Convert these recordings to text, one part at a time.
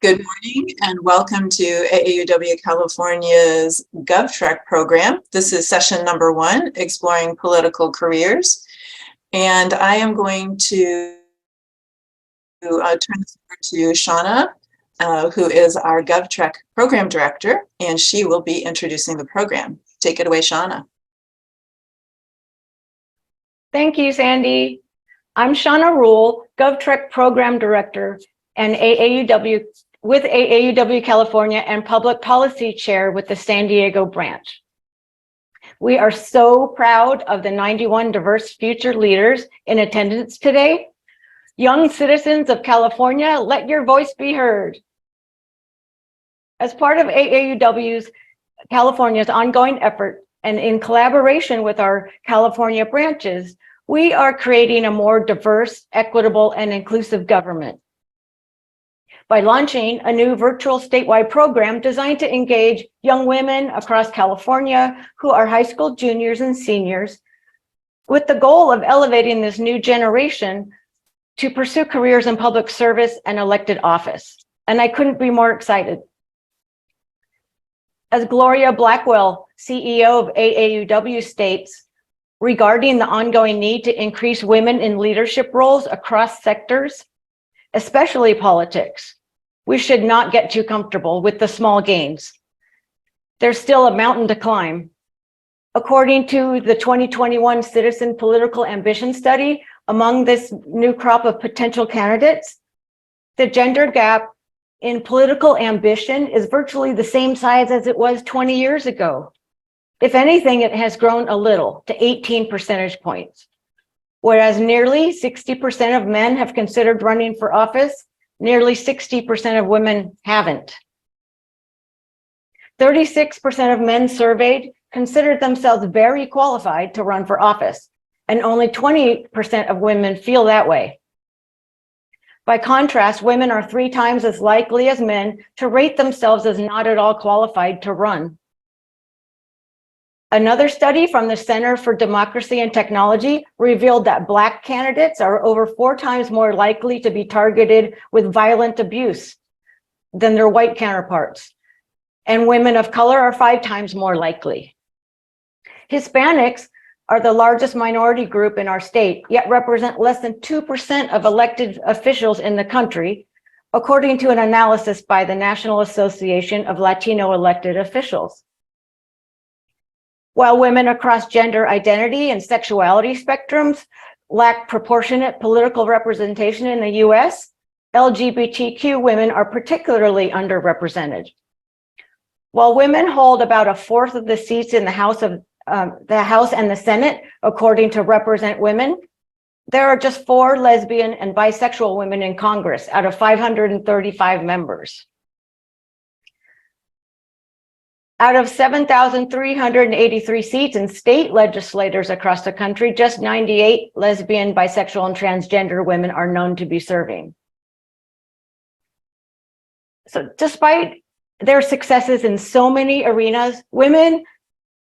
Good morning and welcome to AAUW California's GovTrek program. This is session number 1, Exploring Political Careers. And I am going to turn this over to Shauna, who is our GovTrek program director, and she will be introducing the program. Take it away, Shauna. Thank you, Sandy. I'm Shauna Rule, GovTrek program director and AAUW California and Public Policy Chair with the San Diego branch. We are so proud of the 91 diverse future leaders in attendance today. Young citizens of California, let your voice be heard. As part of AAUW's California's ongoing effort and in collaboration with our California branches, we are creating a more diverse, equitable, and inclusive government by launching a new virtual statewide program designed to engage young women across California who are high school juniors and seniors, with the goal of elevating this new generation to pursue careers in public service and elected office. And I couldn't be more excited. As Gloria Blackwell, CEO of AAUW, states, regarding the ongoing need to increase women in leadership roles across sectors, especially politics, we should not get too comfortable with the small gains. There's still a mountain to climb. According to the 2021 Citizen Political Ambition Study, among this new crop of potential candidates, the gender gap in political ambition is virtually the same size as it was 20 years ago. If anything, it has grown a little to 18 percentage points. Whereas nearly 60% of men have considered running for office, nearly 60% of women haven't. 36% of men surveyed considered themselves very qualified to run for office, and only 20% of women feel that way. By contrast, women are 3 times as likely as men to rate themselves as not at all qualified to run. Another study from the Center for Democracy and Technology revealed that Black candidates are over 4 times more likely to be targeted with violent abuse than their white counterparts. And women of color are 5 times more likely. Hispanics are the largest minority group in our state, yet represent less than 2% of elected officials in the country, according to an analysis by the National Association of Latino Elected Officials. While women across gender identity and sexuality spectrums lack proportionate political representation in the US, LGBTQ women are particularly underrepresented. While women hold about 1/4 of the seats in the House and the Senate, according to Represent Women, there are just 4 lesbian and bisexual women in Congress out of 535 members. Out of 7,383 seats in state legislators across the country, just 98 lesbian, bisexual, and transgender women are known to be serving. So despite their successes in so many arenas, women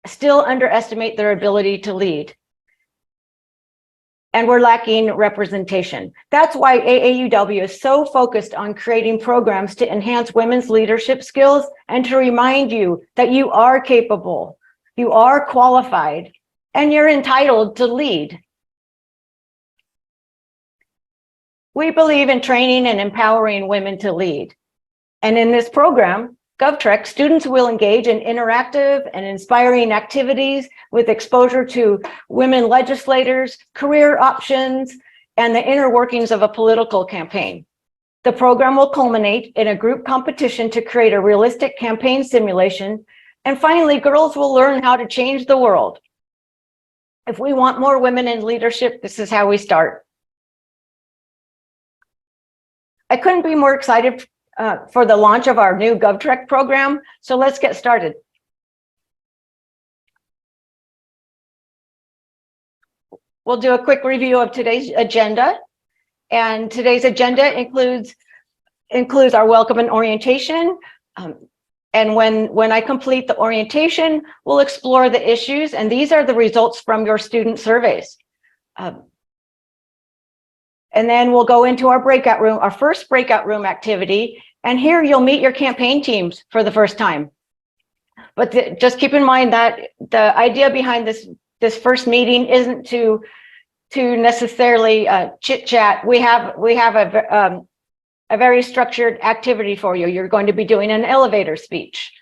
still underestimate their ability to lead. And we're lacking representation. That's why AAUW is so focused on creating programs to enhance women's leadership skills and to remind you that you are capable, you are qualified, and you're entitled to lead. We believe in training and empowering women to lead. And in this program, GovTrek, students will engage in interactive and inspiring activities with exposure to women legislators, career options, and the inner workings of a political campaign. The program will culminate in a group competition to create a realistic campaign simulation. And finally, girls will learn how to change the world. If we want more women in leadership, this is how we start. I couldn't be more excited for the launch of our new GovTrek program. So let's get started. We'll do a quick review of today's agenda. And today's agenda includes our welcome and orientation. And when I complete the orientation, we'll explore the issues. And these are the results from your student surveys. And then we'll go into our breakout room, our first breakout room activity, And here you'll meet your campaign teams for the first time. But just keep in mind that the idea behind this first meeting isn't to necessarily chit chat. We have a very structured activity for you. You're going to be doing an elevator speech,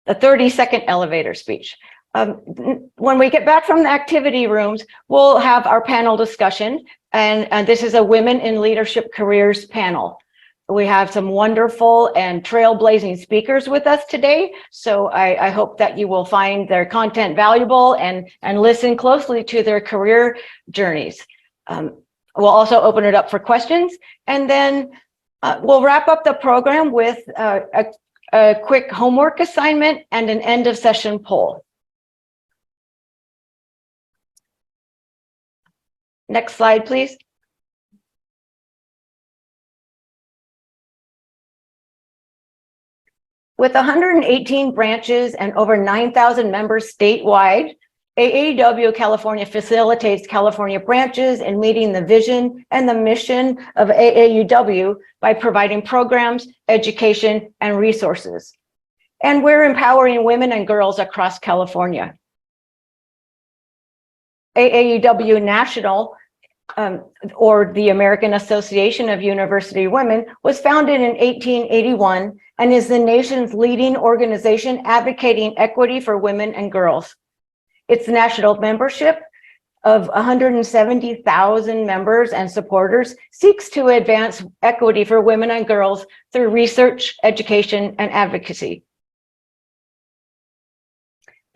a 30-second elevator speech. When we get back from the activity rooms, we'll have our panel discussion, and this is a Women in Leadership Careers panel. We have some wonderful and trailblazing speakers with us today, so I hope that you will find their content valuable and listen closely to their career journeys. We'll also open it up for questions, and then we'll wrap up the program with a quick homework assignment and an end of session poll. Next slide, please. With 118 branches and over 9,000 members statewide, AAUW California facilitates California branches in meeting the vision and the mission of AAUW by providing programs, education, and resources. And we're empowering women and girls across California. AAUW National, or the American Association of University Women, was founded in 1881 and is the nation's leading organization advocating equity for women and girls. Its national membership of 170,000 members and supporters seeks to advance equity for women and girls through research, education, and advocacy.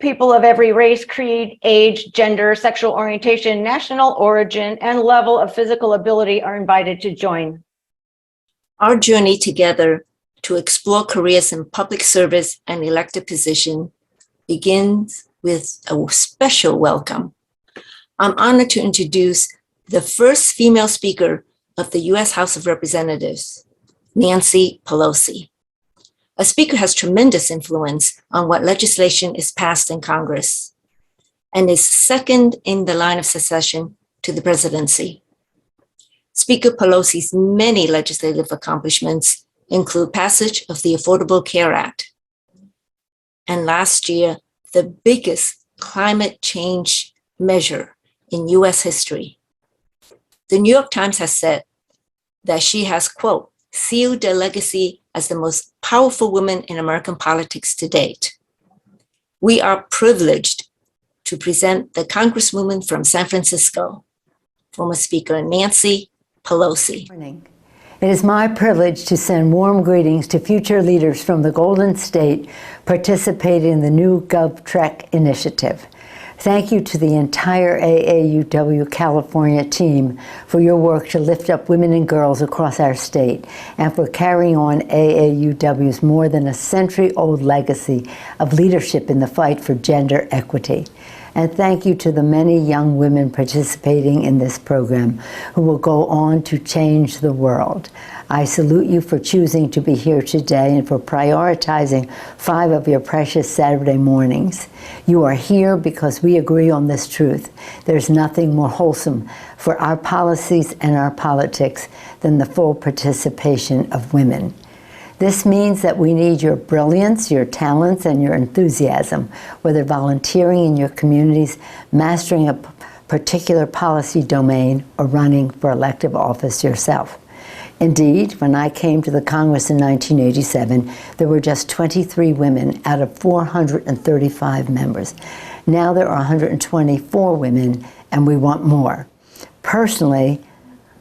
People of every race, creed, age, gender, sexual orientation, national origin, and level of physical ability are invited to join. Our journey together to explore careers in public service and elected position begins with a special welcome. I'm honored to introduce the first female speaker of the U.S. House of Representatives, Nancy Pelosi. A speaker has tremendous influence on what legislation is passed in Congress and is second in the line of succession to the presidency. Speaker Pelosi's many legislative accomplishments include passage of the Affordable Care Act, and last year, the biggest climate change measure in U.S. history. The New York Times has said that she has, quote, sealed their legacy as the most powerful woman in American politics to date. We are privileged to present the Congresswoman from San Francisco, former Speaker Nancy Pelosi. Good morning. It is my privilege to send warm greetings to future leaders from the Golden State participating in the new GovTrek initiative. Thank you to the entire AAUW California team for your work to lift up women and girls across our state and for carrying on AAUW's more than a century-old legacy of leadership in the fight for gender equity. And thank you to the many young women participating in this program who will go on to change the world. I salute you for choosing to be here today and for prioritizing 5 of your precious Saturday mornings. You are here because we agree on this truth. There's nothing more wholesome for our policies and our politics than the full participation of women. This means that we need your brilliance, your talents, and your enthusiasm, whether volunteering in your communities, mastering a particular policy domain, or running for elective office yourself. Indeed, when I came to the Congress in 1987, there were just 23 women out of 435 members. Now there are 124 women, and we want more. Personally,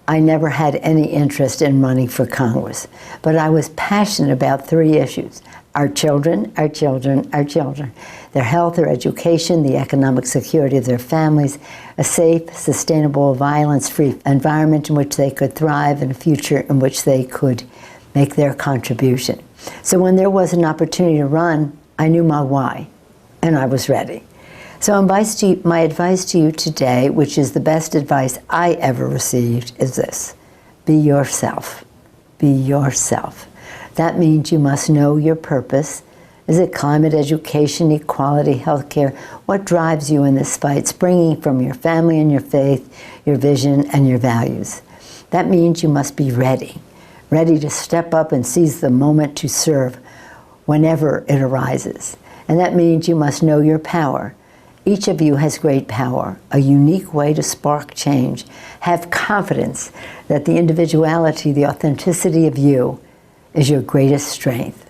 I never had any interest in running for Congress, but I was passionate about 3 issues: our children, our children, our children, their health, their education, the economic security of their families, a safe, sustainable, violence-free environment in which they could thrive, and a future in which they could make their contribution. So when there was an opportunity to run, I knew my why, and I was ready. So my advice to you today, which is the best advice I ever received, is this: be yourself. Be yourself. That means you must know your purpose. Is it climate, education, equality, healthcare? What drives you in this fight, springing from your family and your faith, your vision and your values? That means you must be ready. ready to step up and seize the moment to serve whenever it arises. And that means you must know your power. Each of you has great power, a unique way to spark change. Have confidence that the individuality, the authenticity of you is your greatest strength.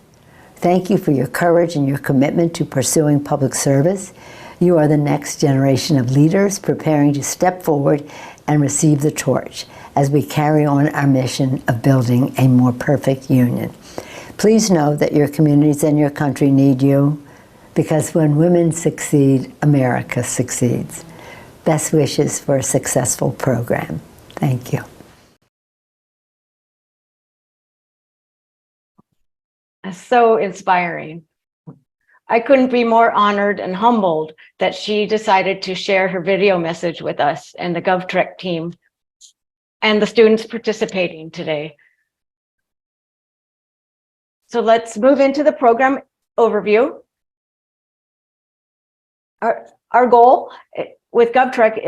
Thank you for your courage and your commitment to pursuing public service. You are the next generation of leaders preparing to step forward and receive the torch as we carry on our mission of building a more perfect union. Please know that your communities and your country need you, because when women succeed, America succeeds. Best wishes for a successful program. Thank you. So inspiring. I couldn't be more honored and humbled that she decided to share her video message with us and the GovTrek team and the students participating today. So let's move into the program overview. Our goal with GovTrek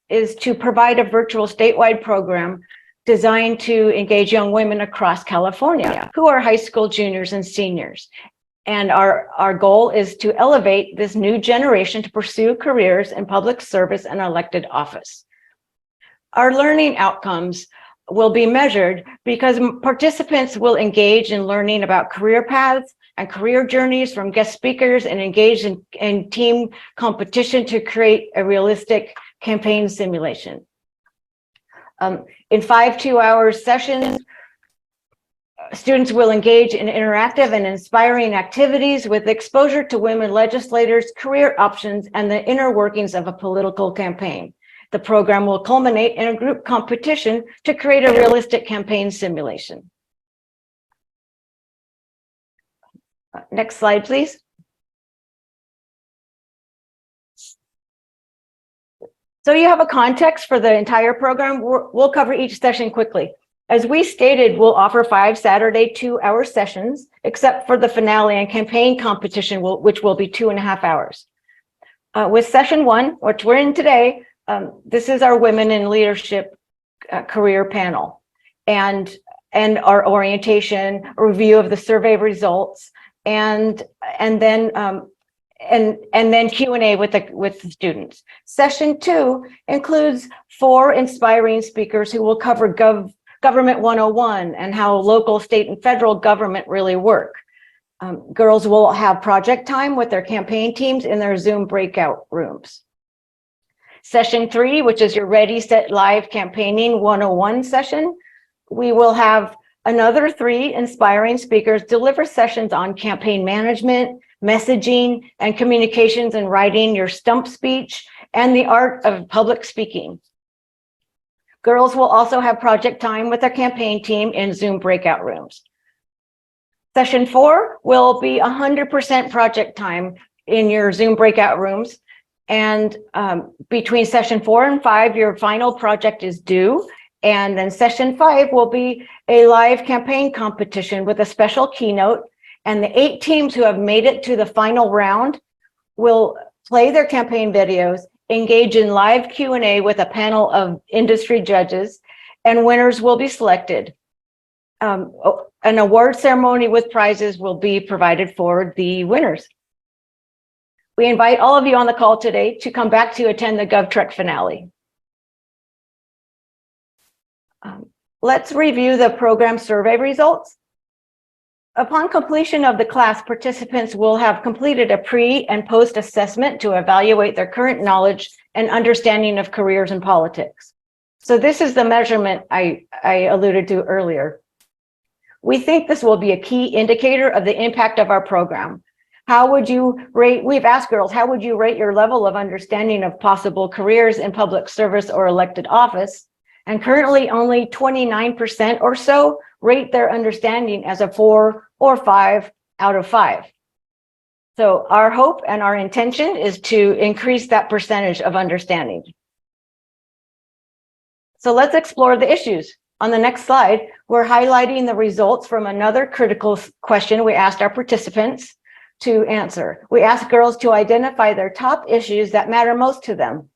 is to provide a virtual statewide program designed to engage young women across California who are high school juniors and seniors. And our goal is to elevate this new generation to pursue careers in public service and elected office. Our learning outcomes will be measured because participants will engage in learning about career paths and career journeys from guest speakers and engage in team competition to create a realistic campaign simulation. In 5 2-hour sessions, students will engage in interactive and inspiring activities with exposure to women legislators, career options, and the inner workings of a political campaign. The program will culminate in a group competition to create a realistic campaign simulation. Next slide, please. So you have a context for the entire program. We'll cover each session quickly. As we stated, we'll offer 5 Saturday 2-hour sessions, except for the finale and campaign competition, which will be 2.5 hours. With session 1, which we're in today, this is our Women in Leadership career panel, and our orientation, a review of the survey results, and then Q&A with the students. Session 2 includes 4 inspiring speakers who will cover Government 101 and how local, state, and federal government really work. Girls will have project time with their campaign teams in their Zoom breakout rooms. Session 3, which is your Ready, Set, Live Campaigning 101 session, we will have another 3 inspiring speakers deliver sessions on campaign management, messaging, and communications and writing your stump speech, and the art of public speaking. Girls will also have project time with their campaign team in Zoom breakout rooms. Session 4 will be 100% project time in your Zoom breakout rooms. And between session 4 and 5, your final project is due. And then session 5 will be a live campaign competition with a special keynote. And the 8 teams who have made it to the final round will play their campaign videos, engage in live Q&A with a panel of industry judges, and winners will be selected. An award ceremony with prizes will be provided for the winners. We invite all of you on the call today to come back to attend the GovTrek finale. Let's review the program survey results. Upon completion of the class, participants will have completed a pre- and post-assessment to evaluate their current knowledge and understanding of careers in politics. So this is the measurement I alluded to earlier. We think this will be a key indicator of the impact of our program. How would you rate, we've asked girls, how would you rate your level of understanding of possible careers in public service or elected office? And currently only 29% or so rate their understanding as a 4 or 5 out of 5. So our hope and our intention is to increase that percentage of understanding. So let's explore the issues. On the next slide, we're highlighting the results from another critical question we asked our participants to answer. We asked girls to identify their top issues that matter most to them.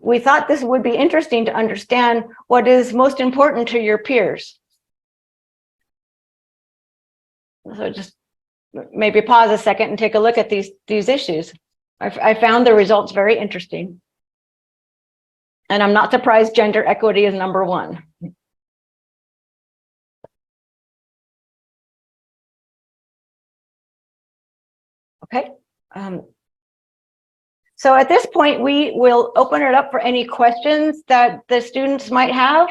We thought this would be interesting to understand what is most important to your peers. So just maybe pause a second and take a look at these issues. I found the results very interesting. And I'm not surprised gender equity is number one. Okay. So at this point, we will open it up for any questions that the students might have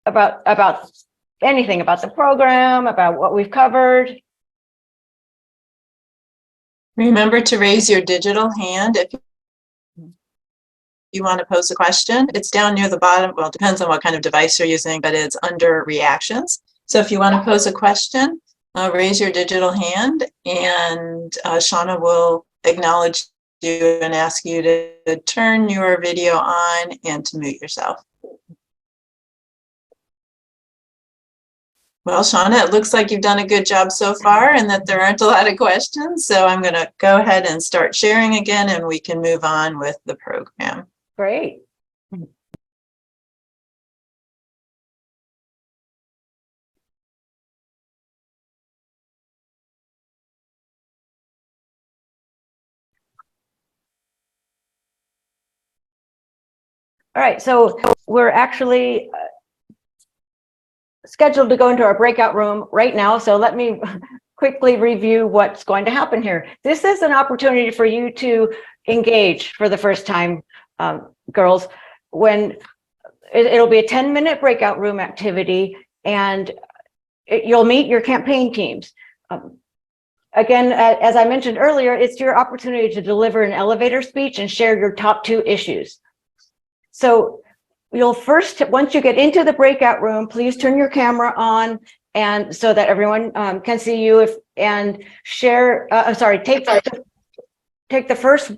about anything, about the program, about what we've covered. Remember to raise your digital hand if you want to pose a question. It's down near the bottom. Well, it depends on what kind of device you're using, but it's under reactions. So if you want to pose a question, raise your digital hand, and Shauna will acknowledge you and ask you to turn your video on and to mute yourself. Well, Shauna, it looks like you've done a good job so far and that there aren't a lot of questions. So I'm going to go ahead and start sharing again, and we can move on with the program. Great. All right, so we're actually scheduled to go into our breakout room right now. So let me quickly review what's going to happen here. This is an opportunity for you to engage for the first time, girls, when it'll be a 10-minute breakout room activity, and you'll meet your campaign teams. Again, as I mentioned earlier, it's your opportunity to deliver an elevator speech and share your top 2 issues. So you'll first, once you get into the breakout room, please turn your camera on, and so that everyone can see you, and share, take the first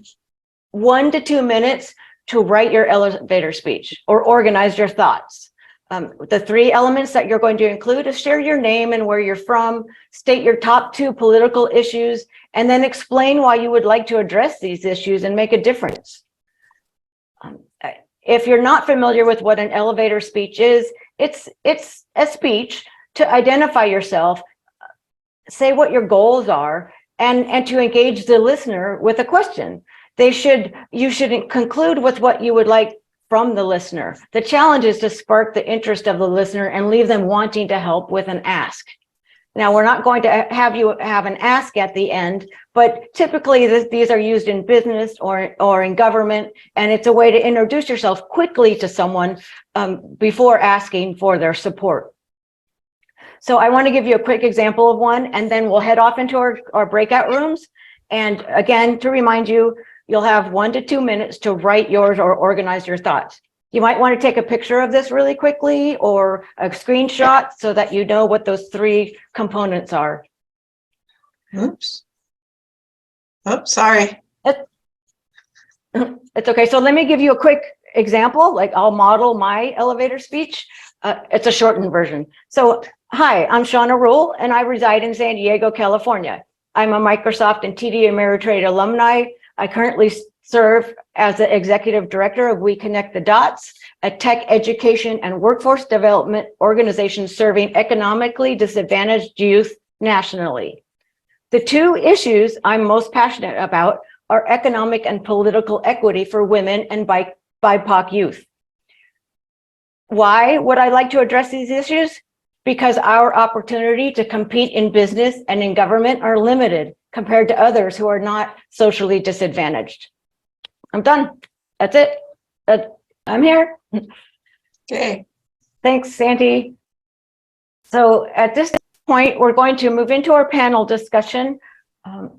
1 to 2 minutes to write your elevator speech or organize your thoughts. The 3 elements that you're going to include is share your name and where you're from, state your top 2 political issues, and then explain why you would like to address these issues and make a difference. If you're not familiar with what an elevator speech is, it's a speech to identify yourself, say what your goals are, and to engage the listener with a question. You should conclude with what you would like from the listener. The challenge is to spark the interest of the listener and leave them wanting to help with an ask. Now, we're not going to have you have an ask at the end, but typically these are used in business or in government, and it's a way to introduce yourself quickly to someone before asking for their support. So I want to give you a quick example of one, and then we'll head off into our breakout rooms. And again, to remind you, you'll have 1 to 2 minutes to write yours or organize your thoughts. You might want to take a picture of this really quickly or a screenshot so that you know what those 3 components are. Oops. Oops, sorry. It's okay. So let me give you a quick example. Like, I'll model my elevator speech. It's a shortened version. So, hi, I'm Shauna Rule, and I reside in San Diego, California. I'm a Microsoft and TD Ameritrade alumni. I currently serve as the executive director of We Connect the Dots, a tech education and workforce development organization serving economically disadvantaged youth nationally. The 2 issues I'm most passionate about are economic and political equity for women and BIPOC youth. Why would I like to address these issues? Because our opportunity to compete in business and in government are limited compared to others who are not socially disadvantaged. I'm done. That's it. I'm here. Okay. Thanks, Sandy. So at this point, we're going to move into our panel discussion.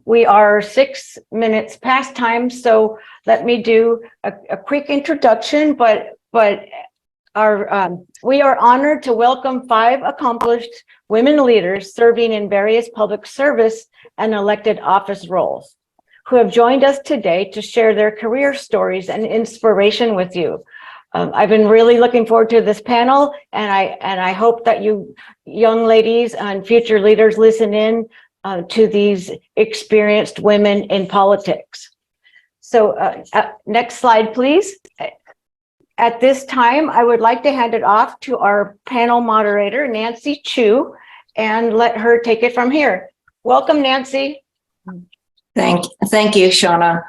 We are 6 minutes past time, so let me do a quick introduction, but we are honored to welcome 5 accomplished women leaders serving in various public service and elected office roles, who have joined us today to share their career stories and inspiration with you. I've been really looking forward to this panel, and I hope that you young ladies and future leaders listen in to these experienced women in politics. So next slide, please. At this time, I would like to hand it off to our panel moderator, Nancy Chu, and let her take it from here. Welcome, Nancy. Thank you, Shauna.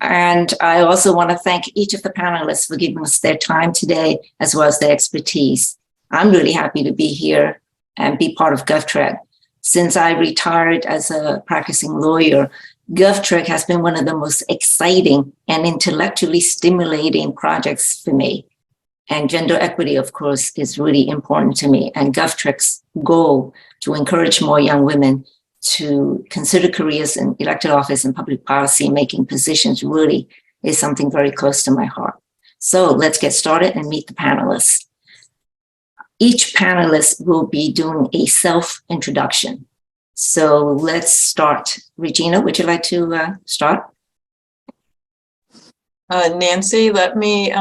And I also want to thank each of the panelists for giving us their time today, as well as their expertise. I'm really happy to be here and be part of GovTrack. Since I retired as a practicing lawyer, GovTrack has been one of the most exciting and intellectually stimulating projects for me. And gender equity, of course, is really important to me. And GovTrack's goal to encourage more young women to consider careers in elected office and public policy making positions really is something very close to my heart. So let's get started and meet the panelists. Each panelist will be doing a self-introduction. So let's start. Regina, would you like to start? Nancy, let me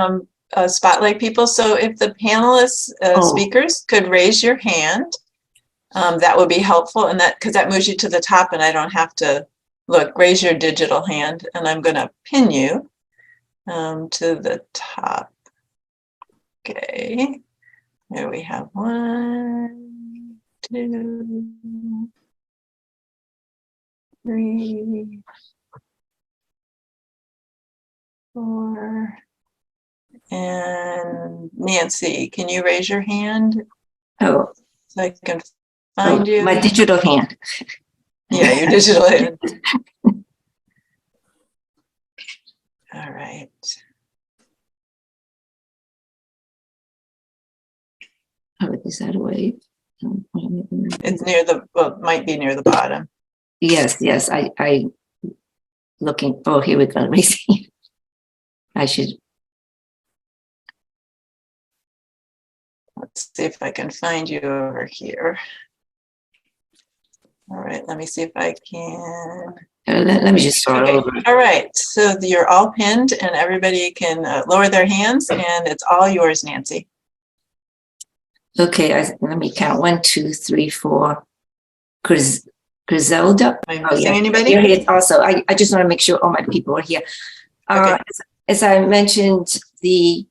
spotlight people. So if the panelists, speakers could raise your hand, that would be helpful. And that, because that moves you to the top and I don't have to look, raise your digital hand and I'm going to pin you to the top. Okay. There we have 1, 2, 3, 4. And Nancy, can you raise your hand? Oh, So I can find you. My digital hand. Yeah, your digital hand. All right. Oh, is that a way? It's near the, well, it might be near the bottom. Yes, I looking, oh, here we go. Let me see. I should. Let's see if I can find you over here. All right, let me see if I can. Let me just start over. All right, so you're all pinned and everybody can lower their hands and it's all yours, Nancy. Okay, let me count. 1, 2, 3, 4. Griselda. Am I missing anybody? You're here also. I just want to make sure all my people are here. Okay. As I mentioned, the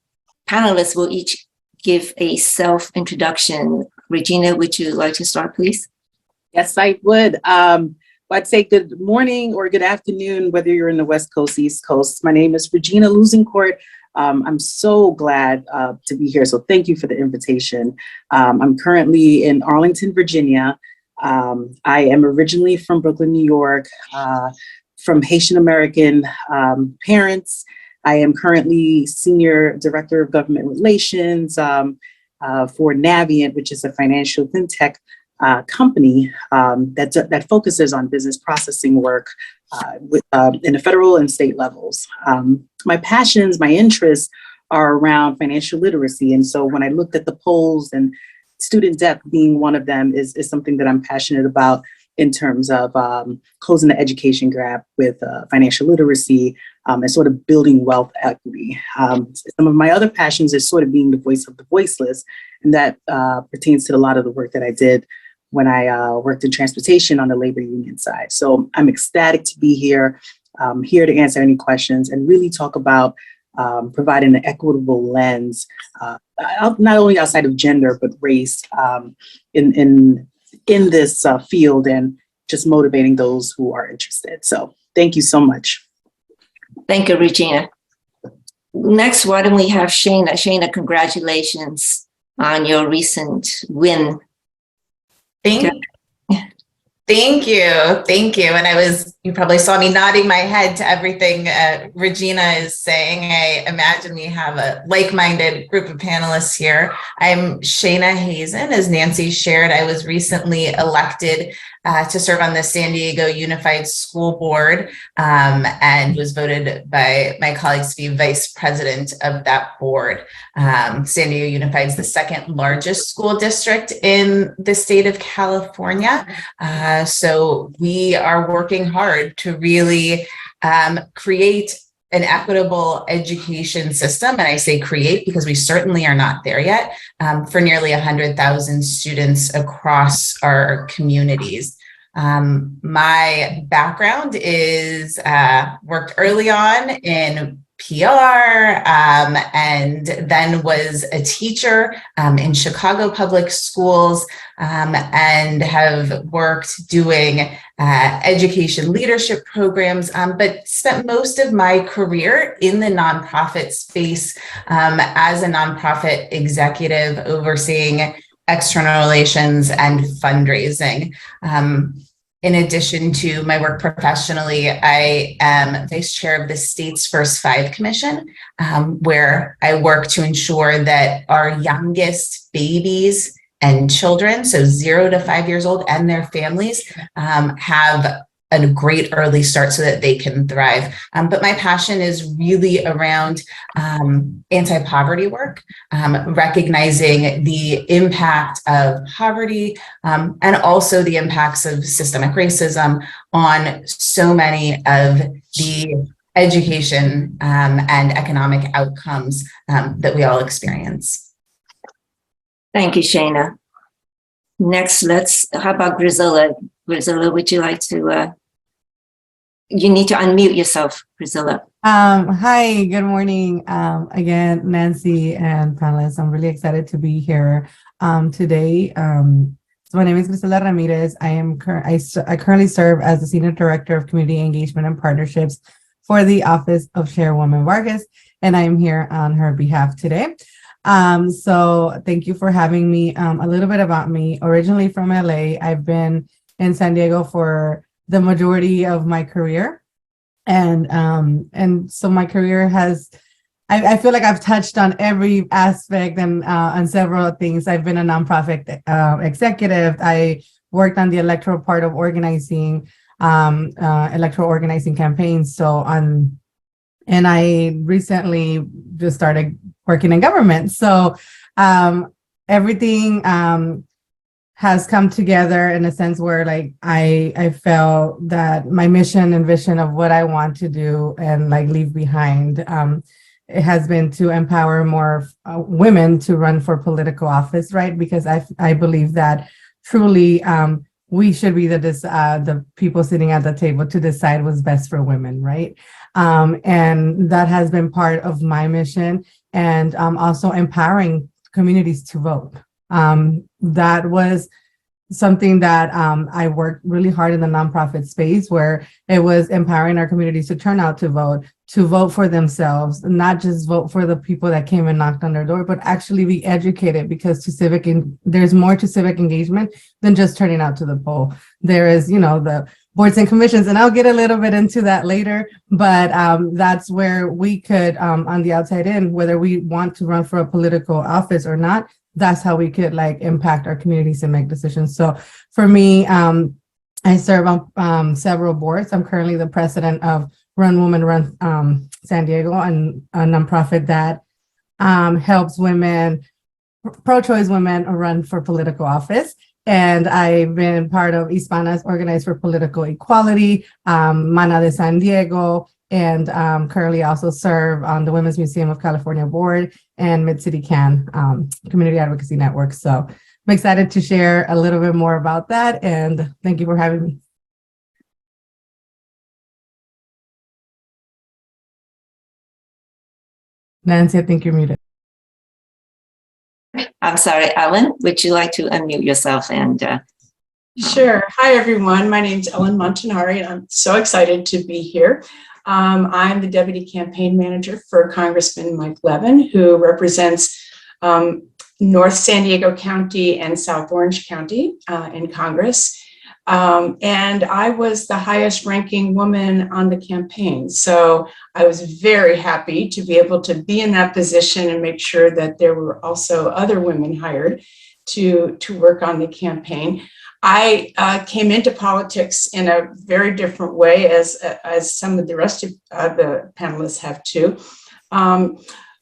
panelists will each give a self-introduction. Regina, would you like to start, please? Yes, I would. I'd say good morning or good afternoon, whether you're in the West Coast, East Coast. My name is Regina Lusencourt. I'm so glad to be here. So thank you for the invitation. I'm currently in Arlington, Virginia. I am originally from Brooklyn, New York, from Haitian American parents. I am currently Senior Director of Government Relations for Navient, which is a financial fintech company that focuses on business processing work in the federal and state levels. My passions, my interests are around financial literacy. And so when I looked at the polls and student debt being one of them is something that I'm passionate about in terms of closing the education gap with financial literacy and sort of building wealth equity. Some of my other passions is sort of being the voice of the voiceless, and that pertains to a lot of the work that I did when I worked in transportation on the labor union side. So I'm ecstatic to be here, here to answer any questions and really talk about providing an equitable lens, not only outside of gender, but race in this field and just motivating those who are interested. So thank you so much. Thank you, Regina. Next, why don't we have Shana? Shana, congratulations on your recent win. Thank you. And you probably saw me nodding my head to everything Regina is saying. I imagine we have a like-minded group of panelists here. I'm Shana Hazen. As Nancy shared, I was recently elected to serve on the San Diego Unified School Board and was voted by my colleagues to be vice president of that board. San Diego Unified is the second largest school district in the state of California. So we are working hard to really create an equitable education system. And I say create because we certainly are not there yet, for nearly 100,000 students across our communities. My background is worked early on in PR, and then was a teacher in Chicago public schools, and have worked doing education leadership programs, but spent most of my career in the nonprofit space as a nonprofit executive overseeing external relations and fundraising. In addition to my work professionally, I am vice chair of the state's First Five Commission, where I work to ensure that our youngest babies and children, so 0 to 5 years old, and their families have a great early start so that they can thrive. But my passion is really around anti-poverty work, recognizing the impact of poverty, and also the impacts of systemic racism on so many of the education and economic outcomes that we all experience. Thank you, Shana. Next, how about Grisilla? Grisilla, would you like to, you need to unmute yourself, Grisilla. Hi, good morning. Again, Nancy and panelists, I'm really excited to be here today. So my name is Grisilla Ramirez. I currently serve as the Senior Director of Community Engagement and Partnerships for the Office of Chairwoman Vargas, and I am here on her behalf today. So thank you for having me. A little bit about me. Originally from LA, I've been in San Diego for the majority of my career. And so my career has, I feel like I've touched on every aspect and on several things. I've been a nonprofit executive. I worked on the electoral part of organizing, electoral organizing campaigns. And I recently just started working in government. So everything has come together in a sense where like I felt that my mission and vision of what I want to do and like leave behind, it has been to empower more women to run for political office, right? Because I believe that truly we should be the people sitting at the table to decide what's best for women, right? And that has been part of my mission, and also empowering communities to vote. That was something that I worked really hard in the nonprofit space, where it was empowering our communities to turn out to vote for themselves, not just vote for the people that came and knocked on their door, but actually be educated, because there's more to civic engagement than just turning out to the poll. There is, the boards and commissions, and I'll get a little bit into that later, but that's where we could, on the outside in, whether we want to run for a political office or not, that's how we could like impact our communities and make decisions. So for me, I serve on several boards. I'm currently the president of Run Women Run San Diego, and a nonprofit that helps women, pro-choice women, run for political office. And I've been part of Hispanas Organized for Political Equality, Mana de San Diego, and currently also serve on the Women's Museum of California board and Mid-City CAN Community Advocacy Network. So I'm excited to share a little bit more about that, and thank you for having me. Nancy, I think you're muted. I'm sorry, Ellen, would you like to unmute yourself and Sure. Hi, everyone. My name is Ellen Montanari, and I'm so excited to be here. I'm the Deputy Campaign Manager for Congressman Mike Levin, who represents North San Diego County and South Orange County in Congress. And I was the highest ranking woman on the campaign. So I was very happy to be able to be in that position and make sure that there were also other women hired to work on the campaign. I came into politics in a very different way, as some of the rest of the panelists have too.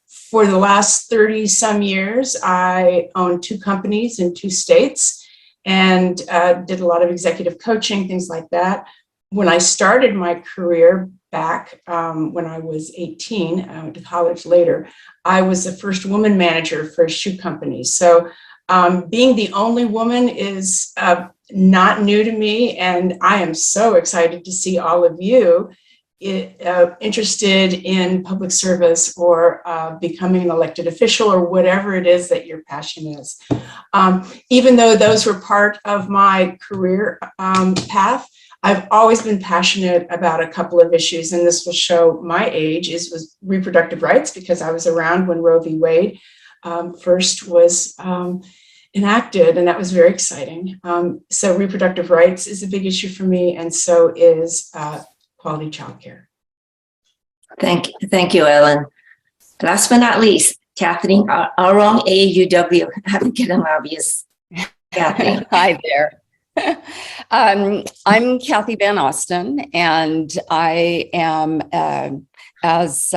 For the last 30 some years, I owned 2 companies in 2 states and did a lot of executive coaching, things like that. When I started my career back when I was 18, I went to college later, I was the first woman manager for a shoe company. So being the only woman is not new to me, and I am so excited to see all of you interested in public service or becoming an elected official or whatever it is that your passion is. Even though those were part of my career path, I've always been passionate about a couple of issues, and this will show my age, was reproductive rights, because I was around when Roe v. Wade first was enacted, and that was very exciting. So reproductive rights is a big issue for me, and so is quality childcare. Thank you, Ellen. Last but not least, Kathleen, our own AAUW Advocate and Lobbyist. Kathy. Hi there. I'm Kathy Van Osten, and I am, as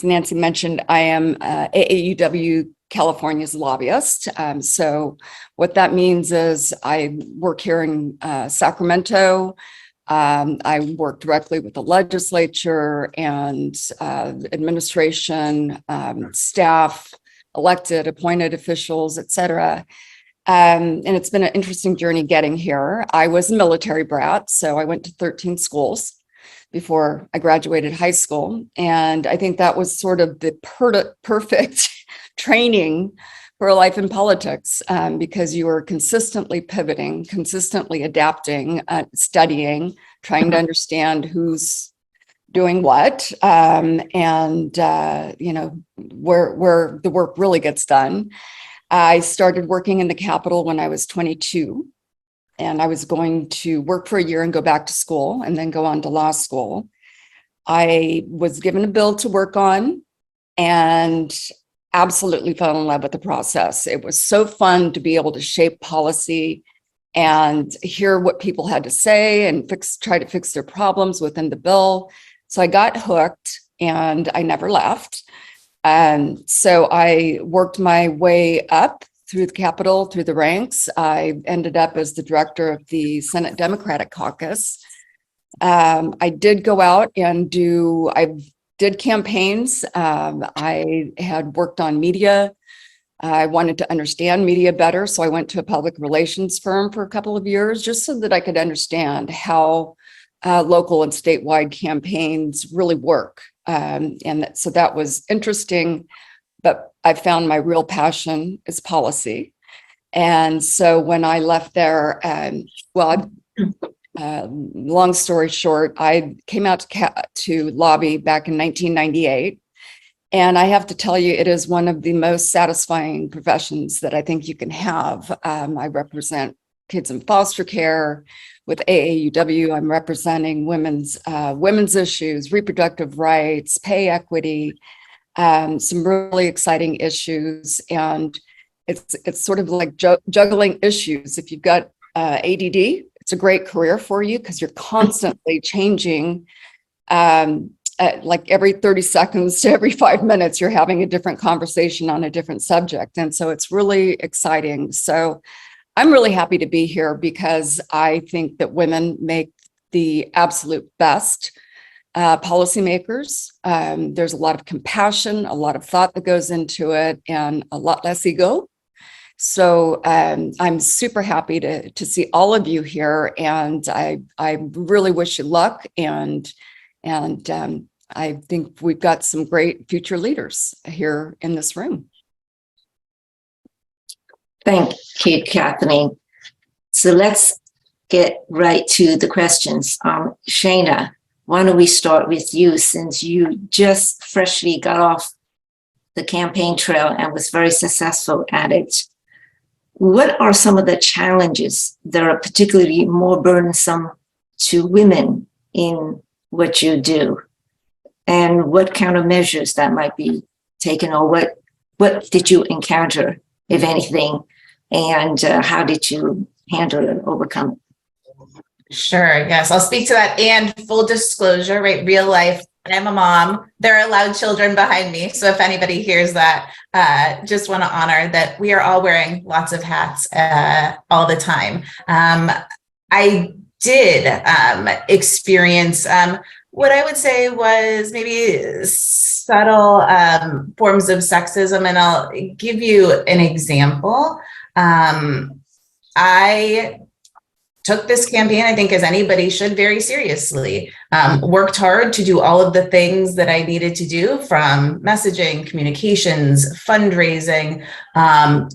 Nancy mentioned, I am AAUW California's lobbyist. So what that means is I work here in Sacramento. I work directly with the legislature and administration, staff, elected, appointed officials, et cetera. And it's been an interesting journey getting here. I was a military brat, so I went to 13 schools before I graduated high school. And I think that was sort of the perfect training for a life in politics, because you are consistently pivoting, consistently adapting, studying, trying to understand who's doing what, and you know, where the work really gets done. I started working in the Capitol when I was 22, and I was going to work for a year and go back to school and then go on to law school. I was given a bill to work on and absolutely fell in love with the process. It was so fun to be able to shape policy and hear what people had to say and try to fix their problems within the bill. So I got hooked and I never left. So I worked my way up through the Capitol, through the ranks. I ended up as the director of the Senate Democratic Caucus. I did go out and I did campaigns. I had worked on media. I wanted to understand media better, so I went to a public relations firm for a couple of years just so that I could understand how local and statewide campaigns really work. So that was interesting, but I found my real passion is policy. And so when I left there, long story short, I came out to lobby back in 1998. And I have to tell you, it is one of the most satisfying professions that I think you can have. I represent kids in foster care. With AAUW, I'm representing women's issues, reproductive rights, pay equity, some really exciting issues. And it's sort of like juggling issues. If you've got ADD, it's a great career for you because you're constantly changing. Like every 30 seconds to every 5 minutes, you're having a different conversation on a different subject. And so it's really exciting. So I'm really happy to be here because I think that women make the absolute best policymakers. There's a lot of compassion, a lot of thought that goes into it, and a lot less ego. So I'm super happy to see all of you here, and I really wish you luck. And I think we've got some great future leaders here in this room. Thank you, Kathleen. So let's get right to the questions. Shana, why don't we start with you, since you just freshly got off the campaign trail and was very successful at it. What are some of the challenges that are particularly more burdensome to women in what you do? And what countermeasures that might be taken, or what did you encounter, if anything, and how did you handle it, overcome it? Sure. Yes, I'll speak to that. And full disclosure, right? Real life. I'm a mom. There are loud children behind me. So if anybody hears that, just want to honor that we are all wearing lots of hats all the time. I did experience what I would say was maybe subtle forms of sexism. And I'll give you an example. I took this campaign, I think as anybody should, very seriously. Worked hard to do all of the things that I needed to do, from messaging, communications, fundraising,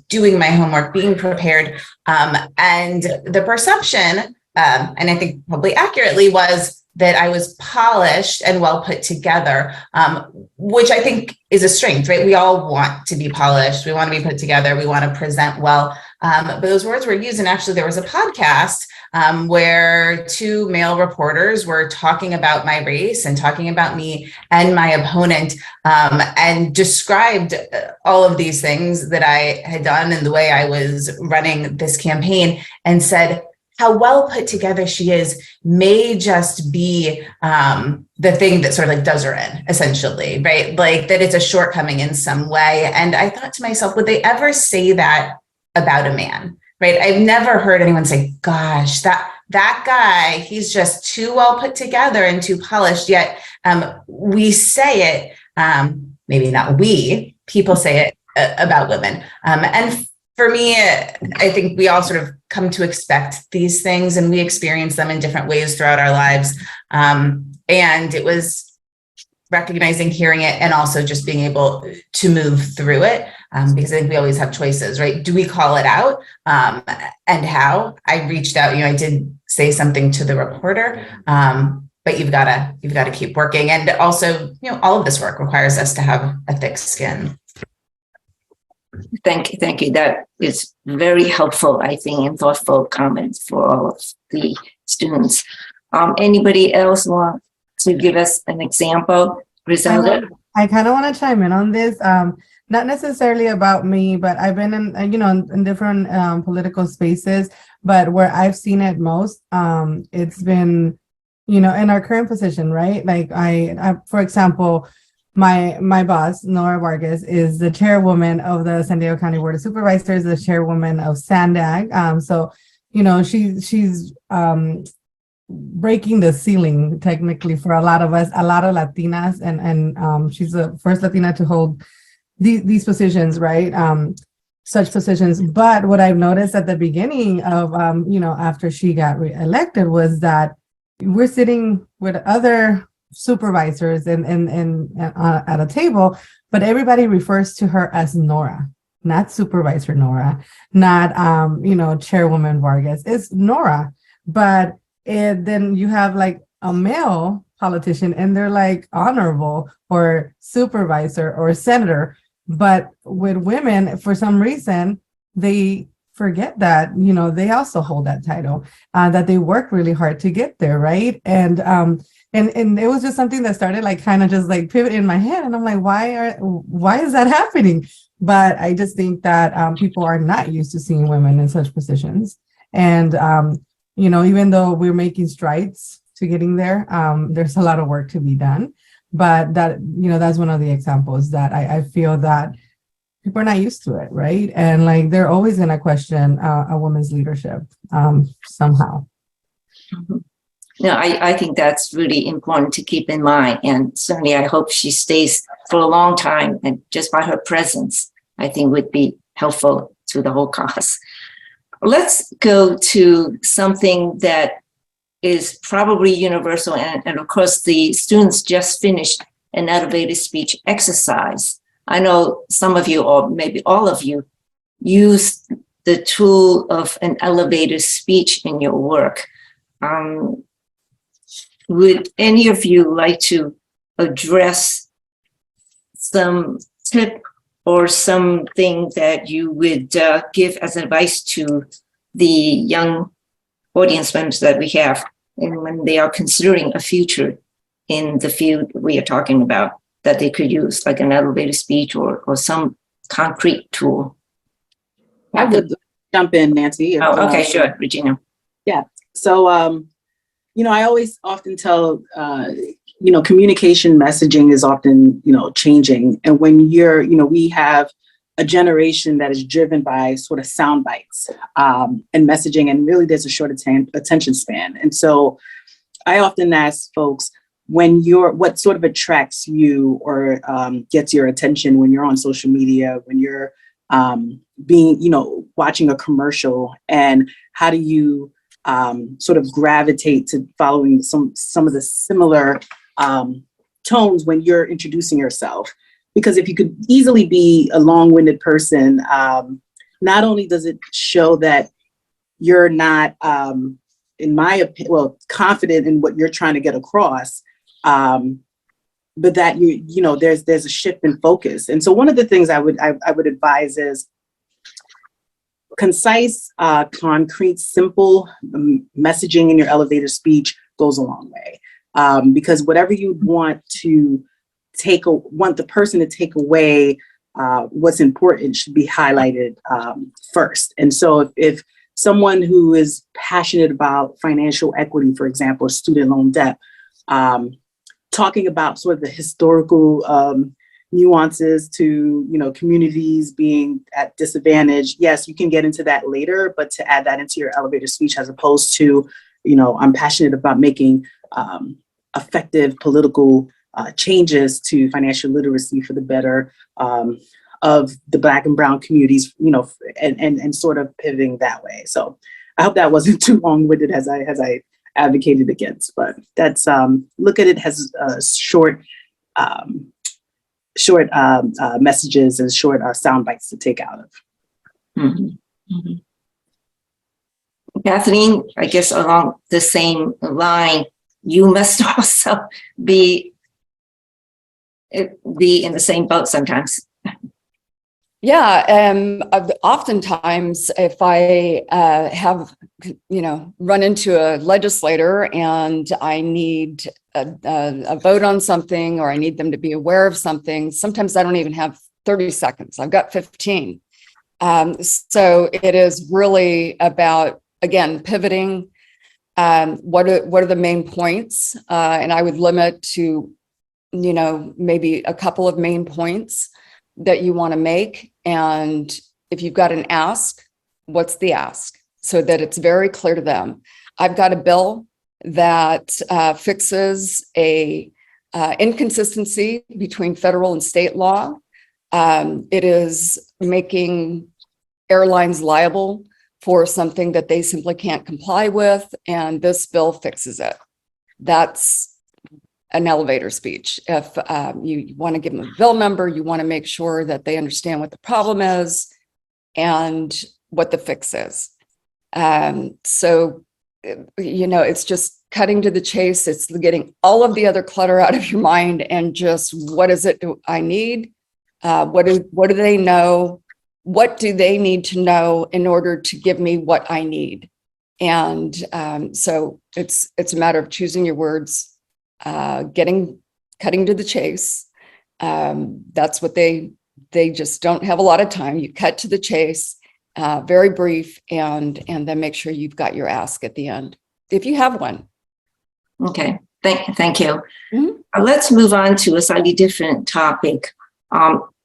doing my homework, being prepared. And the perception, and I think probably accurately, was that I was polished and well put together, which I think is a strength, right? We all want to be polished. We want to be put together. We want to present well. But those words were used. And actually, there was a podcast where two male reporters were talking about my race and talking about me and my opponent, and described all of these things that I had done and the way I was running this campaign, and said, how well put together she is may just be the thing that sort of like does her in, essentially, right? Like that it's a shortcoming in some way. And I thought to myself, would they ever say that about a man, right? I've never heard anyone say, gosh, that guy, he's just too well put together and too polished. Yet we say it, maybe not we, people say it about women. And for me, I think we all sort of come to expect these things, and we experience them in different ways throughout our lives. And it was recognizing, hearing it, and also just being able to move through it, because I think we always have choices, right? Do we call it out? And how? I reached out, I did say something to the reporter, but you've got to keep working. And also, all of this work requires us to have a thick skin. Thank you. That is very helpful, I think, and thoughtful comments for all of the students. Anybody else want to give us an example? Griselda? I kind of want to chime in on this. Not necessarily about me, but I've been in, in different political spaces, but where I've seen it most, it's been, in our current position, right? Like I for example, my boss, Nora Vargas, is the chairwoman of the San Diego County Board of Supervisors, the chairwoman of SANDAG. So, she's breaking the ceiling technically for a lot of us, a lot of Latinas, and she's the first Latina to hold these positions, right? Such positions. But what I've noticed at the beginning of, after she got elected, was that we're sitting with other supervisors and at a table, but everybody refers to her as Nora, not Supervisor Nora, not Chairwoman Vargas. It's Nora. But then you have like a male politician and they're like honorable or supervisor or senator. But with women, for some reason, they forget that, they also hold that title, that they work really hard to get there, right? And it was just something that started like kind of just like pivot in my head. And I'm like, why is that happening? But I just think that people are not used to seeing women in such positions. And, even though we're making strides to getting there, there's a lot of work to be done. But that, that's one of the examples that I feel that people are not used to it, right? And like they're always going to question a woman's leadership somehow. Mm-hmm. No, I think that's really important to keep in mind. And certainly I hope she stays for a long time, and just by her presence, I think would be helpful to the whole cause. Let's go to something that is probably universal. And of course, the students just finished an elevated speech exercise. I know some of you, or maybe all of you, use the tool of an elevated speech in your work. Would any of you like to address some tip or something that you would give as advice to the young audience members that we have, and when they are considering a future in the field we are talking about, that they could use, like an elevated speech or some concrete tool? I would jump in, Nancy. Oh, okay, sure, Regina. Yeah. So, I always often tell, communication messaging is often, changing. And when we have a generation that is driven by sort of sound bites and messaging, and really there's a short attention span. And so I often ask folks, what sort of attracts you or gets your attention when you're on social media, when you're being, watching a commercial, and how do you sort of gravitate to following some of the similar tones when you're introducing yourself? Because if you could easily be a long-winded person, not only does it show that you're not, in my opinion, well, confident in what you're trying to get across, but that you know there's a shift in focus. And so one of the things I would advise is concise, concrete, simple messaging in your elevator speech goes a long way, because whatever you want the person to take away, what's important should be highlighted first. And so if someone who is passionate about financial equity, for example, or student loan debt, talking about sort of the historical nuances to, you know, communities being at disadvantage. Yes, you can get into that later, but to add that into your elevator speech, as opposed to, you know, I'm passionate about making effective political changes to financial literacy for the better of the Black and Brown communities, you know, and sort of pivoting that way. So I hope that wasn't too long-winded as I advocated against, but that's look at it as short messages and short sound bites to take out of. Mm-hmm. Mm-hmm. Kathleen, I guess along the same line, you must also be in the same boat sometimes. Yeah, oftentimes if I have, you know, run into a legislator and I need a vote on something, or I need them to be aware of something, sometimes I don't even have 30 seconds. I've got 15. So it is really about, again, pivoting. What are the main points? And I would limit to, you know, maybe a couple of main points that you want to make. And if you've got an ask, what's the ask? So that it's very clear to them. I've got a bill that fixes a inconsistency between federal and state law. It is making airlines liable for something that they simply can't comply with, and this bill fixes it. That's an elevator speech. If you want to give them a bill number, you want to make sure that they understand what the problem is and what the fix is. So, you know, it's just cutting to the chase. It's getting all of the other clutter out of your mind and just, what is it I need? What do they know? What do they need to know in order to give me what I need? And so it's a matter of choosing your words, cutting to the chase. That's what they just don't have a lot of time. You cut to the chase, very brief, and then make sure you've got your ask at the end, if you have one. Okay, thank you. Mm-hmm. Let's move on to a slightly different topic.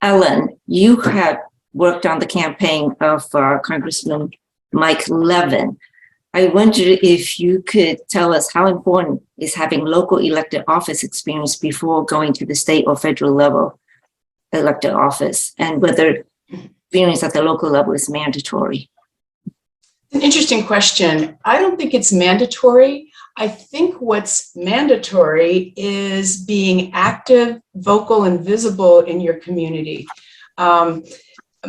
Ellen, you have worked on the campaign of Congressman Mike Levin. I wonder if you could tell us how important is having local elected office experience before going to the state or federal level elected office, and whether experience at the local level is mandatory. An interesting question. I don't think it's mandatory. I think what's mandatory is being active, vocal, and visible in your community.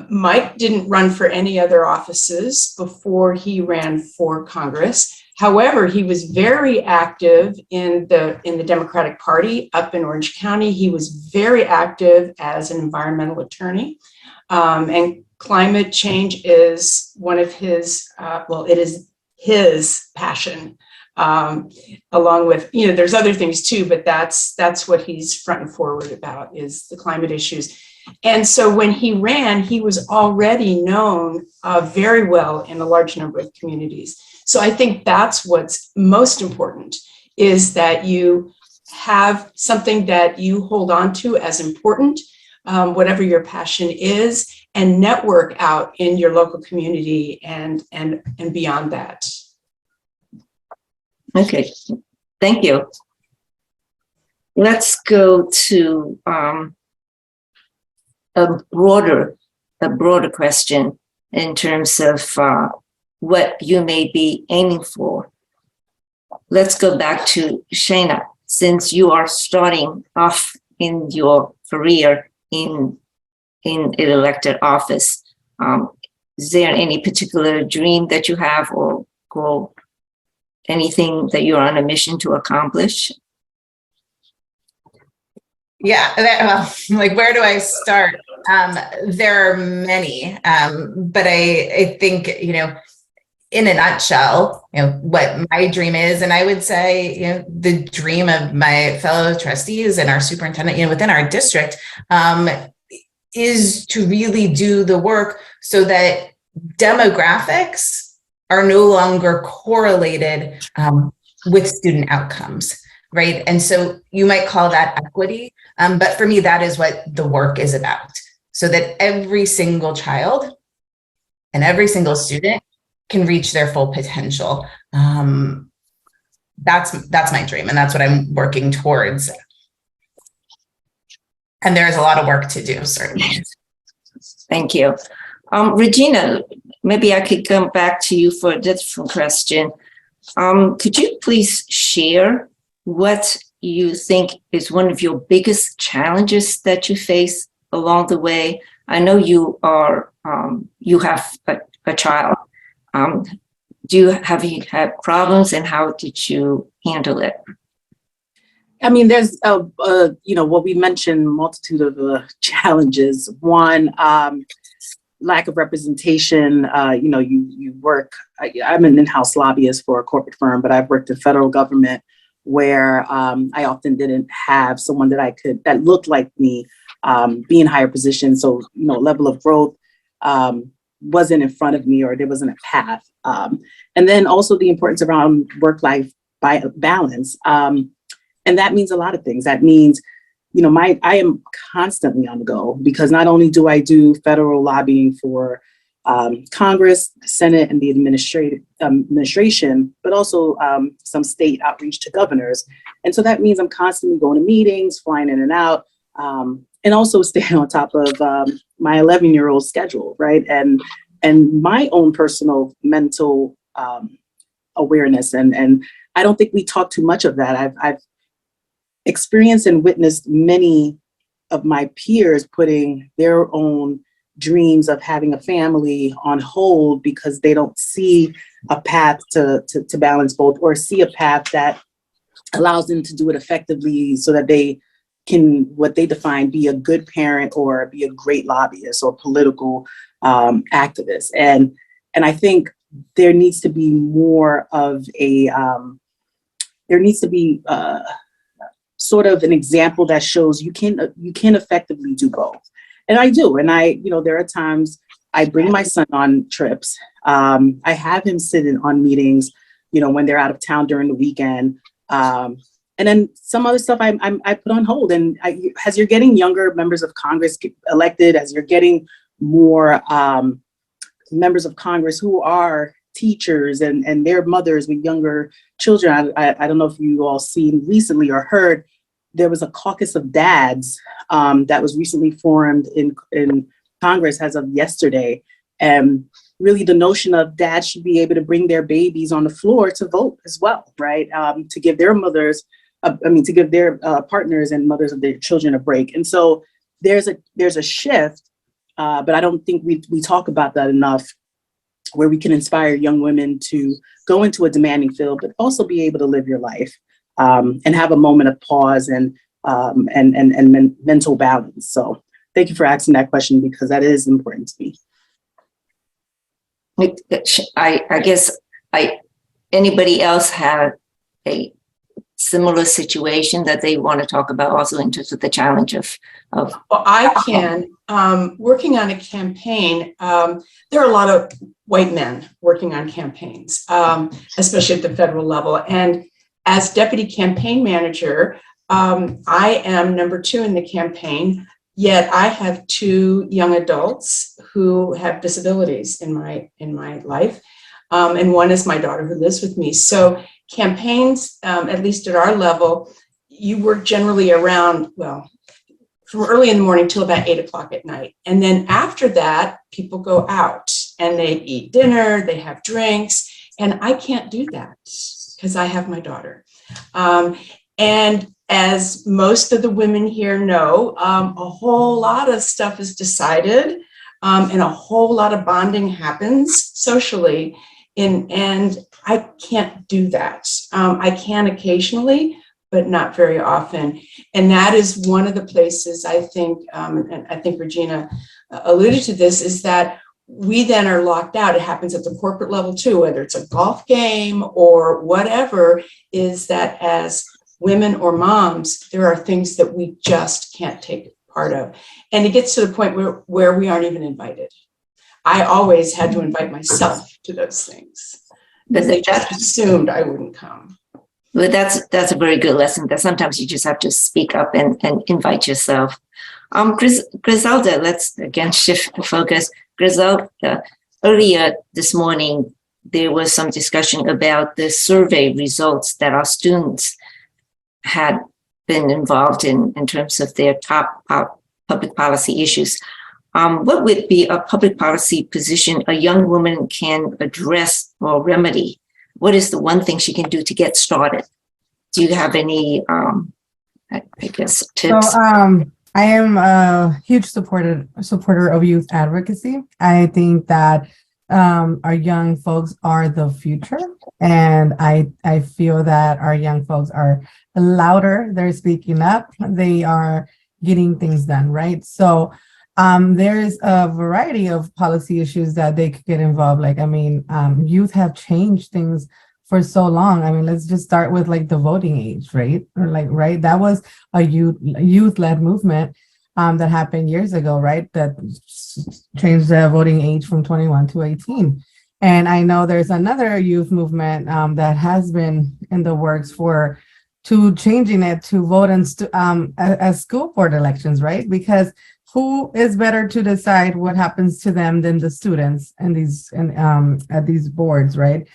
Mike didn't run for any other offices before he ran for Congress. However, he was very active in the Democratic Party up in Orange County. He was very active as an environmental attorney. And climate change is one of his, it is his passion. Along with, you know, there's other things too, but that's what he's front and forward about, is the climate issues. And so when he ran, he was already known very well in a large number of communities. So I think that's what's most important, is that you have something that you hold on to as important, whatever your passion is, and network out in your local community and beyond that. Okay, thank you. Let's go to a broader question. in terms of what you may be aiming for. Let's go back to Shana. Since you are starting off in your career in an elected office, is there any particular dream that you have or goal, anything that you're on a mission to accomplish? Yeah, like where do I start? There are many, but I think, in a nutshell, what my dream is, and I would say, the dream of my fellow trustees and our superintendent, within our district, is to really do the work so that demographics are no longer correlated with student outcomes, right? And so you might call that equity, but for me, that is what the work is about, so that every single child and every single student can reach their full potential. That's my dream, and that's what I'm working towards. And there's a lot of work to do, certainly. Thank you. Regina, maybe I could come back to you for a different question. Could you please share what you think is one of your biggest challenges that you face along the way? I know you have a child. Have you had problems, and how did you handle it? I mean, there's what we mentioned, multitude of challenges. One, lack of representation. You work. I'm an in-house lobbyist for a corporate firm, but I've worked in federal government where I often didn't have someone that looked like me be in higher positions. So level of growth wasn't in front of me, or there wasn't a path. And then also the importance around work-life balance. And that means a lot of things. That means, I am constantly on the go, because not only do I do federal lobbying for Congress, Senate, and the administration, but also some state outreach to governors. And so that means I'm constantly going to meetings, flying in and out, and also staying on top of my 11-year-old schedule, right? And my own personal mental awareness. And I don't think we talk too much of that. I've experienced and witnessed many of my peers putting their own dreams of having a family on hold because they don't see a path to balance both, or see a path that allows them to do it effectively so that they can, what they define, be a good parent or be a great lobbyist or political activist. And I think there needs to be more of sort of an example that shows you can effectively do both. And I do. And there are times I bring my son on trips. I have him sit in on meetings, when they're out of town during the weekend. And then some other stuff I put on hold. And as you're getting younger members of Congress get elected, as you're getting more members of Congress who are teachers and their mothers with younger children. I don't know if you all seen recently or heard, there was a caucus of dads that was recently formed in Congress as of yesterday. And really the notion of dads should be able to bring their babies on the floor to vote as well, right? To give their mothers, to give their partners and mothers of their children a break. And so there's a shift, but I don't think we talk about that enough, where we can inspire young women to go into a demanding field, but also be able to live your life and have a moment of pause and mental balance. So thank you for asking that question, because that is important to me. I guess anybody else have a similar situation that they want to talk about also in terms of the challenge of Well, I can. Working on a campaign, there are a lot of white men working on campaigns, especially at the federal level. And as deputy campaign manager, I am number 2 in the campaign, yet I have 2 young adults who have disabilities in my life. And one is my daughter who lives with me. So campaigns, at least at our level, you work generally around, from early in the morning till about 8 o'clock at night. And then after that, people go out and they eat dinner, they have drinks, and I can't do that because I have my daughter. And as most of the women here know, a whole lot of stuff is decided, and a whole lot of bonding happens socially, and I can't do that. I can occasionally, but not very often. And that is one of the places I think, and I think Regina alluded to this, is that we then are locked out. It happens at the corporate level too, whether it's a golf game or whatever, is that as women or moms, there are things that we just can't take part of. And it gets to the point where we aren't even invited. I always had to invite myself to those things. But They just assumed I wouldn't come. But that's a very good lesson, that sometimes you just have to speak up and invite yourself. Griselda, let's again shift the focus. Griselda, earlier this morning, there was some discussion about the survey results that our students had been involved in terms of their top public policy issues. What would be a public policy position a young woman can address or remedy? What is the one thing she can do to get started? Do you have any, I guess, tips? So, I am a huge supporter of youth advocacy. I think that our young folks are the future, and I feel that our young folks are louder. They're speaking up. They are getting things done, right? So there's a variety of policy issues that they could get involved. Like, I mean, youth have changed things for so long. I mean, let's just start with like the voting age, right? Or like, right, that was a youth-led movement that happened years ago, right? That changed the voting age from 21 to 18. And I know there's another youth movement that has been in the works to changing it to vote as school board elections, right? Because who is better to decide what happens to them than the students and at these boards, right?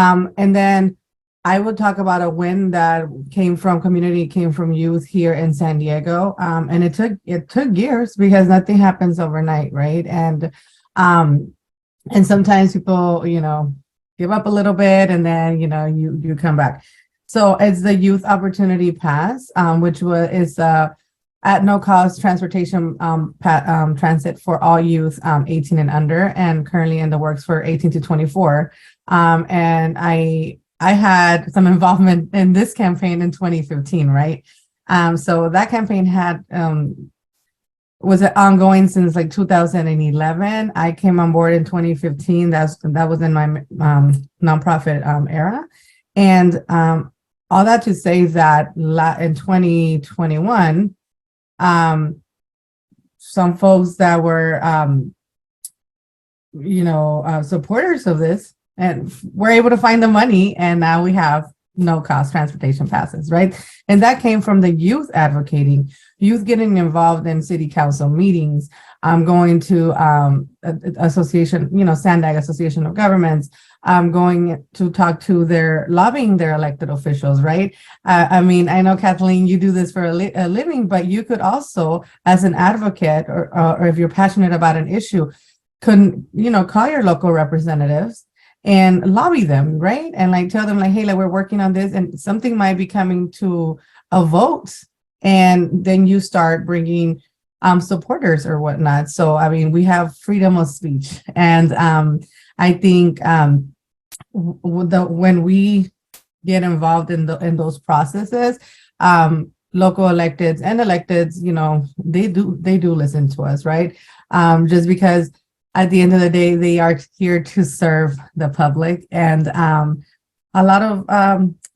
And then I would talk about a win that came from youth here in San Diego. And it took years because nothing happens overnight, right? And sometimes people, give up a little bit and then, you come back. So it's the Youth Opportunity Pass, which is at no cost transportation transit for all youth 18 and under, and currently in the works for 18 to 24. And I had some involvement in this campaign in 2015, right? So that campaign was ongoing since like 2011. I came on board in 2015. That was in my nonprofit era. And all that to say that in 2021, some folks that were, supporters of this and were able to find the money, and now we have no cost transportation passes, right? And that came from the youth advocating, youth getting involved in city council meetings, going to association, SANDAG, Association of Governments, going to talk to lobbying their elected officials, right? I mean, I know, Kathleen, you do this for a living, but you could also, as an advocate, or if you're passionate about an issue, call your local representatives and lobby them, right? And like tell them like, hey, like we're working on this and something might be coming to a vote. And then you start bringing supporters or whatnot. So, I mean, we have freedom of speech. And I think when we get involved in those processes, local electeds and electeds, they do listen to us, right? Just because at the end of the day, they are here to serve the public, and a lot of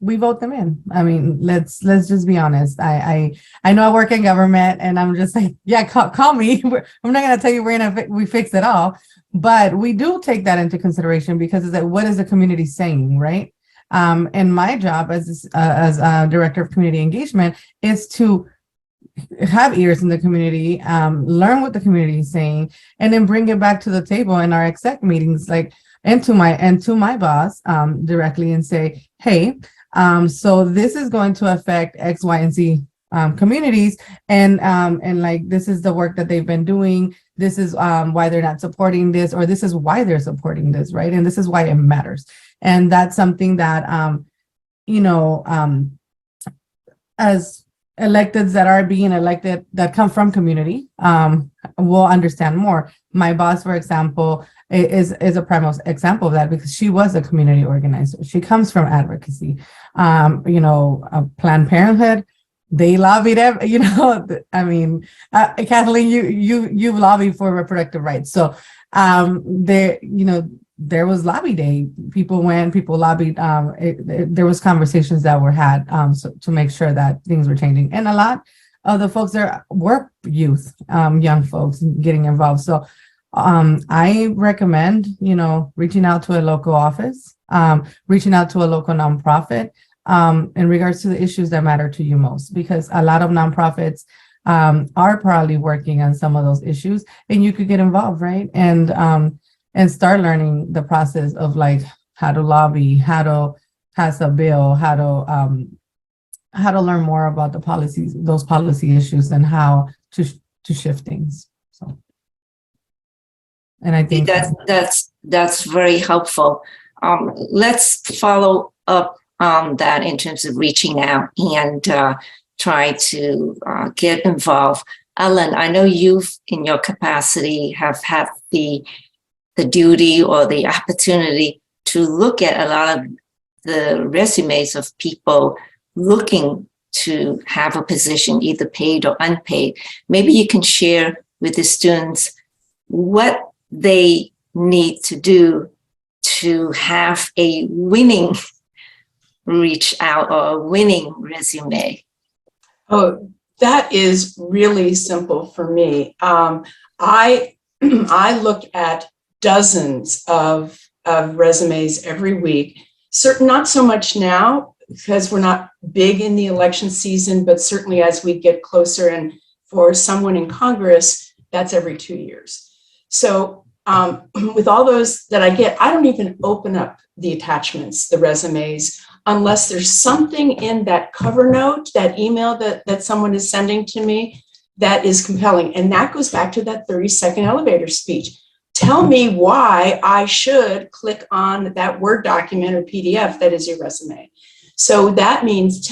we vote them in. I mean, let's just be honest. I know I work in government, and I'm just like, yeah, call me. I'm not gonna tell you we fix it all, but we do take that into consideration because it's like, what is the community saying, right? And my job as a director of community engagement is to have ears in the community, learn what the community is saying, and then bring it back to the table in our exec meetings, like, and to my boss directly and say, hey, so this is going to affect X, Y, and Z communities, and like this is the work that they've been doing. This is why they're not supporting this, or this is why they're supporting this, right? And this is why it matters. And that's something that as electeds that are being elected that come from community will understand more. My boss, for example, is a prime example of that, because she was a community organizer. She comes from advocacy. Planned Parenthood, they lobbied, I mean, Kathleen, you've lobbied for reproductive rights. So there was lobby day. People lobbied. There was conversations that were had to make sure that things were changing. And a lot of the folks there were youth, young folks getting involved. So I recommend, reaching out to a local office, reaching out to a local nonprofit in regards to the issues that matter to you most, because a lot of nonprofits are probably working on some of those issues, and you could get involved, right? And start learning the process of like how to lobby, how to pass a bill, how to learn more about the policies, those policy issues, and how to shift things. So, and I think that's very helpful. Let's follow up on that in terms of reaching out and try to get involved. Ellen, I know you've, in your capacity, have had the duty or the opportunity to look at a lot of the resumes of people looking to have a position, either paid or unpaid. Maybe you can share with the students what they need to do to have a winning reach out or a winning resume. Oh, that is really simple for me. I look at dozens of resumes every week. Not so much now because we're not big in the election season, but certainly as we get closer, and for someone in Congress, that's every 2 years. So with all those that I get, I don't even open up the attachments, the resumes, unless there's something in that cover note, that email that someone is sending to me that is compelling. And that goes back to that 30-second elevator speech. Tell me why I should click on that Word document or PDF that is your resume. So that means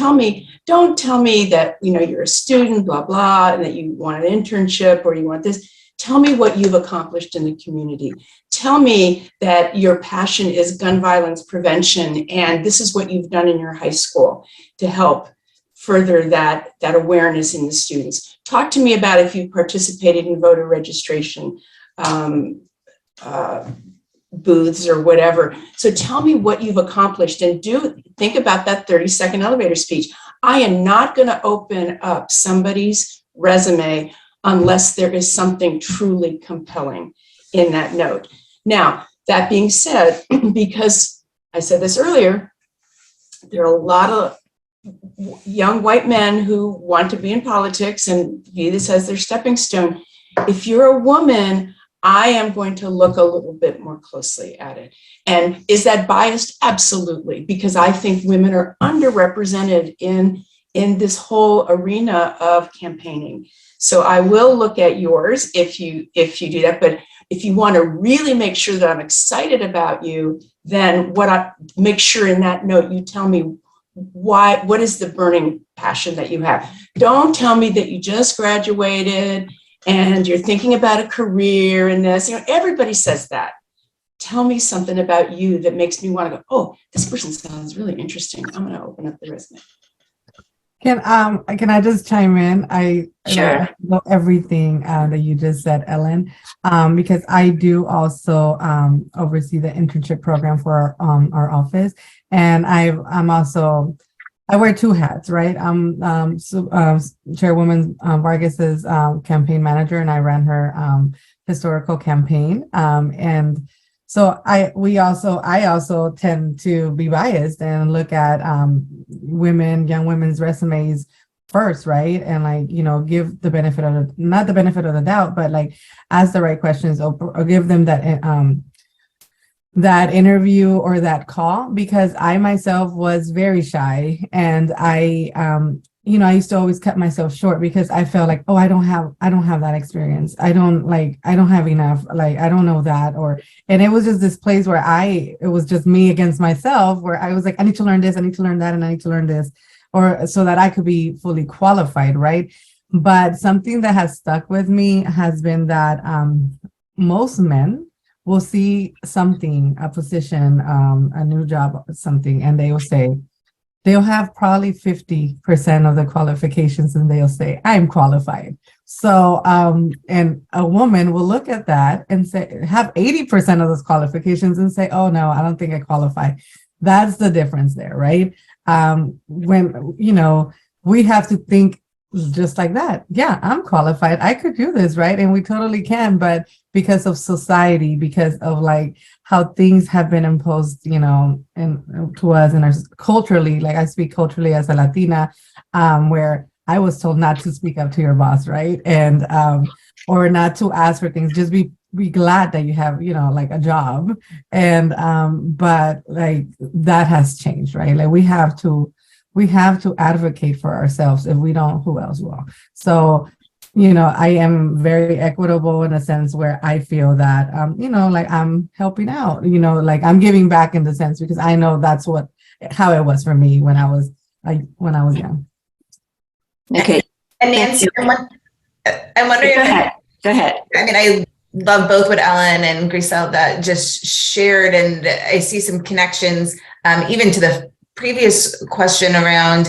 don't tell me that you're a student, blah, blah, and that you want an internship or you want this. Tell me what you've accomplished in the community. Tell me that your passion is gun violence prevention, and this is what you've done in your high school to help further that awareness in the students. Talk to me about if you participated in voter registration booths or whatever. So tell me what you've accomplished, and think about that 30-second elevator speech. I am not going to open up somebody's resume unless there is something truly compelling in that note. Now, that being said, because I said this earlier, there are a lot of young white men who want to be in politics and view this as their stepping stone. If you're a woman, I am going to look a little bit more closely at it. And is that biased? Absolutely, because I think women are underrepresented in this whole arena of campaigning. So I will look at yours if you do that. But if you want to really make sure that I'm excited about you, then make sure in that note you tell me what is the burning passion that you have. Don't tell me that you just graduated and you're thinking about a career in this. Everybody says that. Tell me something about you that makes me want to go, oh, this person sounds really interesting. I'm going to open up the resume. Can I just chime in? I know everything that you just said, Ellen, because I do also oversee the internship program for our office, and I wear two hats, right? I'm Chairwoman Vargas's campaign manager, and I ran her historical campaign, and so I also tend to be biased and look at young women's resumes first, right? And give the benefit of not the benefit of the doubt, but ask the right questions or give them that interview or that call, because I myself was very shy, and I I used to always cut myself short because I felt like, oh, I don't have that experience. I don't have enough, like, I don't know that, and it was just this place where it was just me against myself, where I was like, I need to learn this, I need to learn that, and I need to learn this, or so that I could be fully qualified, right? But something that has stuck with me has been that most men will see something, a position, a new job, something, and they will say, they'll have probably 50% of the qualifications and they'll say, I'm qualified. So, and a woman will look at that and say, have 80% of those qualifications and say, oh no, I don't think I qualify. That's the difference there, right? When, we have to think just like that. Yeah, I'm qualified. I could do this, right? And we totally can, but because of society, because of like how things have been imposed, and to us and our culturally, like I speak culturally as a Latina, where I was told not to speak up to your boss, right? And or not to ask for things, just be glad that you have, like a job. And but like that has changed, right? Like we have to advocate for ourselves. If we don't, who else will? So, I am very equitable in a sense where I feel that, like I'm helping out, like I'm giving back in the sense, because I know that's how it was for me when I was young. Okay. And Nancy, I'm wondering. Go ahead. I mean, I love both what Ellen and Griselda just shared, and I see some connections, even to the previous question around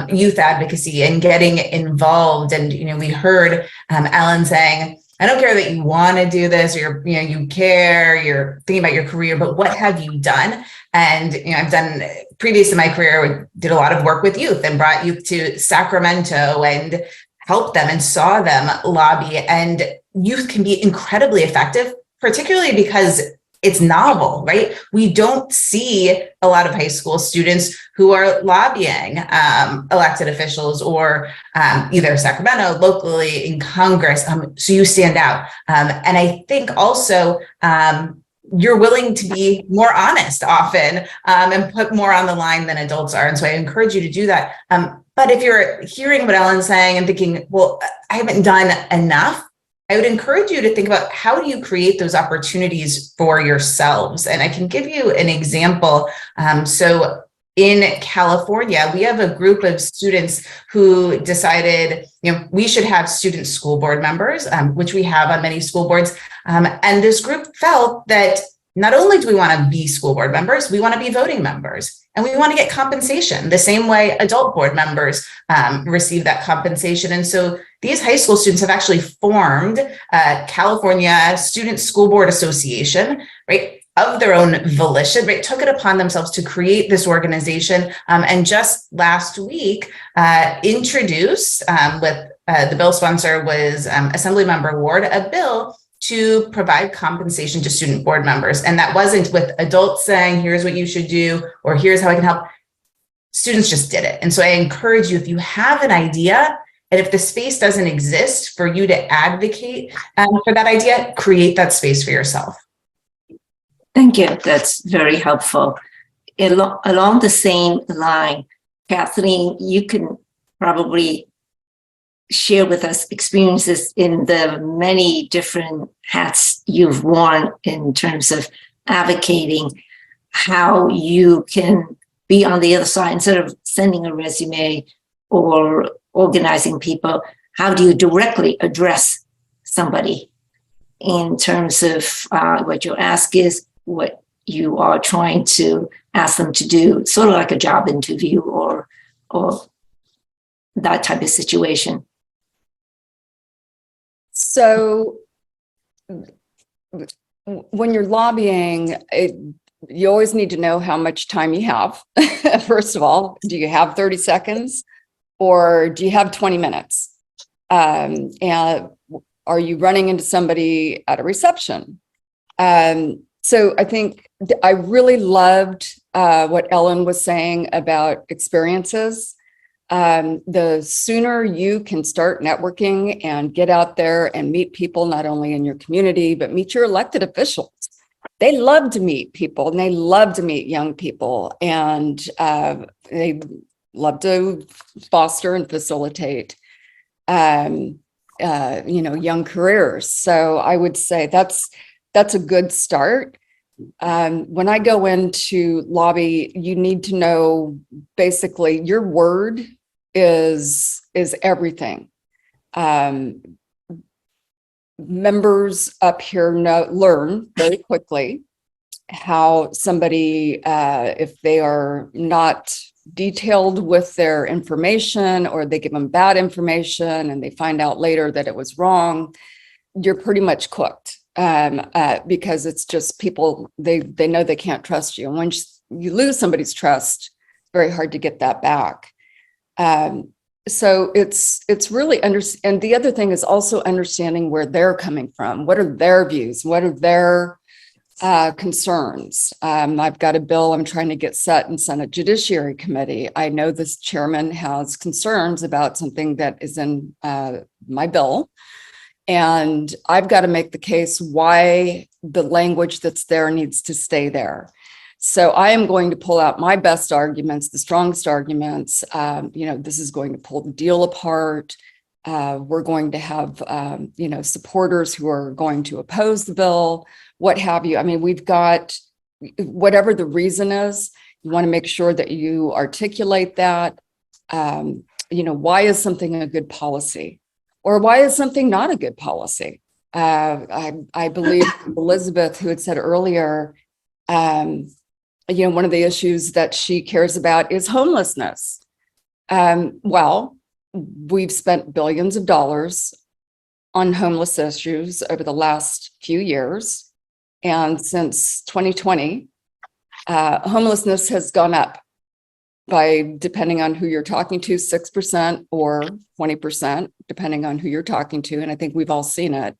youth advocacy and getting involved. And, we heard Ellen saying, I don't care that you want to do this, or you care, you're thinking about your career, but what have you done? And, I've done previous in my career, did a lot of work with youth and brought youth to Sacramento and helped them and saw them lobby. And youth can be incredibly effective, particularly because it's novel, right? We don't see a lot of high school students who are lobbying elected officials or either Sacramento, locally in Congress. So you stand out. And I think also you're willing to be more honest often and put more on the line than adults are. And so I encourage you to do that. But if you're hearing what Ellen's saying and thinking, well, I haven't done enough, I would encourage you to think about, how do you create those opportunities for yourselves? And I can give you an example. So in California, we have a group of students who decided, we should have student school board members, which we have on many school boards. And this group felt that not only do we want to be school board members, we want to be voting members. And we want to get compensation the same way adult board members receive that compensation. And so these high school students have actually formed California Student School Board Association, right, of their own volition, right, took it upon themselves to create this organization. And just last week, introduced with the bill sponsor was Assemblymember Ward, a bill to provide compensation to student board members. And that wasn't with adults saying, here's what you should do, or here's how I can help. Students just did it. And so I encourage you, if you have an idea, and if the space doesn't exist for you to advocate for that idea, create that space for yourself. Thank you. That's very helpful. Along the same line, Kathleen, you can probably share with us experiences in the many different hats you've worn in terms of advocating, how you can be on the other side instead of sending a resume or organizing people. How do you directly address somebody in terms of what your ask is, what you are trying to ask them to do, sort of like a job interview or that type of situation? So when you're lobbying, you always need to know how much time you have. First of all, do you have 30 seconds or do you have 20 minutes? And are you running into somebody at a reception? So I think I really loved what Ellen was saying about experiences. The sooner you can start networking and get out there and meet people, not only in your community, but meet your elected officials. They love to meet people and they love to meet young people. And they love to foster and facilitate, young careers. So I would say that's a good start. When I go into lobby, you need to know basically your word is everything. Members up here learn very quickly how somebody, if they are not detailed with their information or they give them bad information and they find out later that it was wrong, you're pretty much cooked. Because it's just people, they know they can't trust you. And when you lose somebody's trust, it's very hard to get that back. So it's really and the other thing is also understanding where they're coming from. What are their views? What are their concerns? I've got a bill I'm trying to get set in Senate Judiciary Committee. I know this chairman has concerns about something that is in my bill. And I've got to make the case why the language that's there needs to stay there. So I am going to pull out my best arguments, the strongest arguments. This is going to pull the deal apart. We're going to have, supporters who are going to oppose the bill, what have you. I mean, we've got, whatever the reason is, you want to make sure that you articulate that. Why is something a good policy? Or why is something not a good policy? I believe Elizabeth, who had said earlier, one of the issues that she cares about is homelessness. Well, we've spent billions of dollars on homeless issues over the last few years. And since 2020, homelessness has gone up by, depending on who you're talking to, 6% or 20%, depending on who you're talking to. And I think we've all seen it.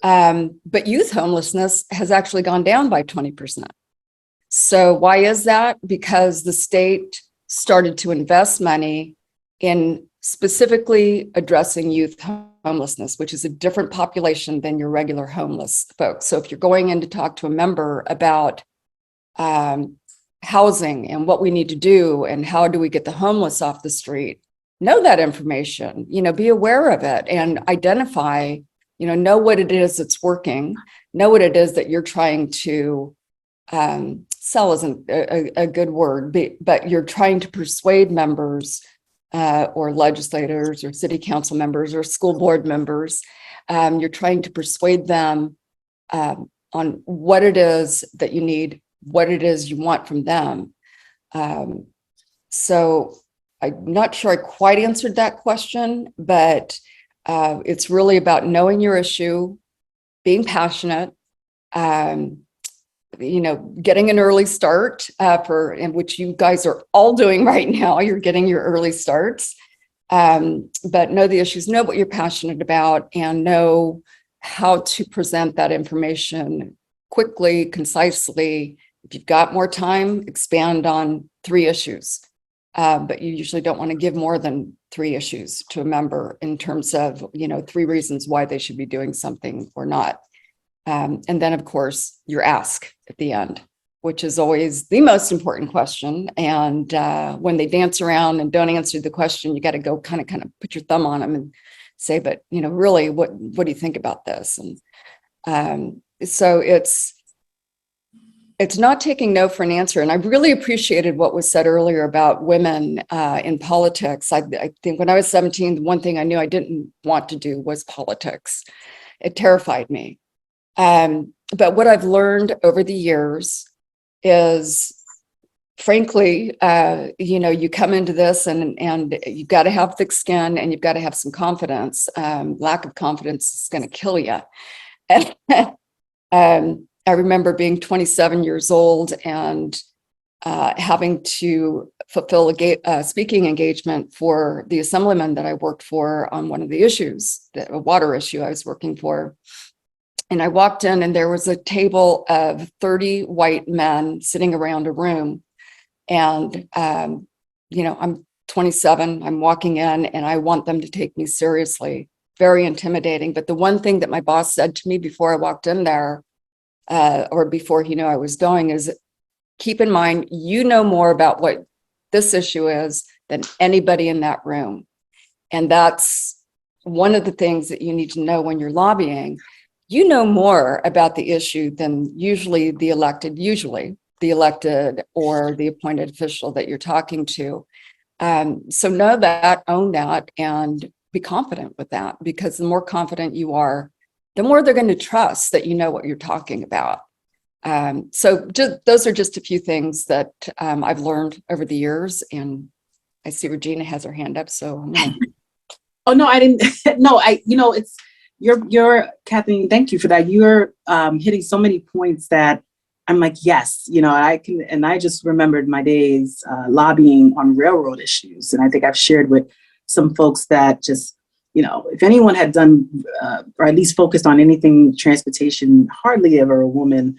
But youth homelessness has actually gone down by 20%. So why is that? Because the state started to invest money in specifically addressing youth homelessness, which is a different population than your regular homeless folks. So if you're going in to talk to a member about housing and what we need to do and how do we get the homeless off the street, know that information, be aware of it and identify, know what it is that's working, know what it is that you're trying to sell isn't a good word, but you're trying to persuade members or legislators or city council members or school board members. You're trying to persuade them on what it is that you need, what it is you want from them. So I'm not sure I quite answered that question, but it's really about knowing your issue, being passionate, getting an early start in which you guys are all doing right now. You're getting your early starts, but know the issues, know what you're passionate about, and know how to present that information quickly, concisely. If you've got more time, expand on 3 issues, but you usually don't want to give more than 3 issues to a member in terms of, 3 reasons why they should be doing something or not. And then, of course, your ask at the end, which is always the most important question. And when they dance around and don't answer the question, you got to go kind of put your thumb on them and say, but, really, what do you think about this? And so it's not taking no for an answer. And I really appreciated what was said earlier about women in politics. I think when I was 17, the one thing I knew I didn't want to do was politics. It terrified me. But what I've learned over the years is, frankly, you come into this and you've got to have thick skin and you've got to have some confidence. Lack of confidence is going to kill you. I remember being 27 years old and having to fulfill a speaking engagement for the assemblyman that I worked for on one of the issues, a water issue I was working for. And I walked in and there was a table of 30 white men sitting around a room. And, I'm 27, I'm walking in and I want them to take me seriously. Very intimidating. But the one thing that my boss said to me before I walked in there, or before he knew I was going, is keep in mind, you know more about what this issue is than anybody in that room. And that's one of the things that you need to know when you're lobbying. You know more about the issue than usually the elected or the appointed official that you're talking to. So know that, own that, and be confident with that, because the more confident you are, the more they're going to trust that you know what you're talking about. So those are just a few things that I've learned over the years. And I see Regina has her hand up, so I'm gonna... Oh, no, I didn't. No, it's you're Kathleen. Thank you for that. You're hitting so many points that I'm like, yes, I can. And I just remembered my days lobbying on railroad issues. And I think I've shared with some folks that just, if anyone had done or at least focused on anything transportation, hardly ever a woman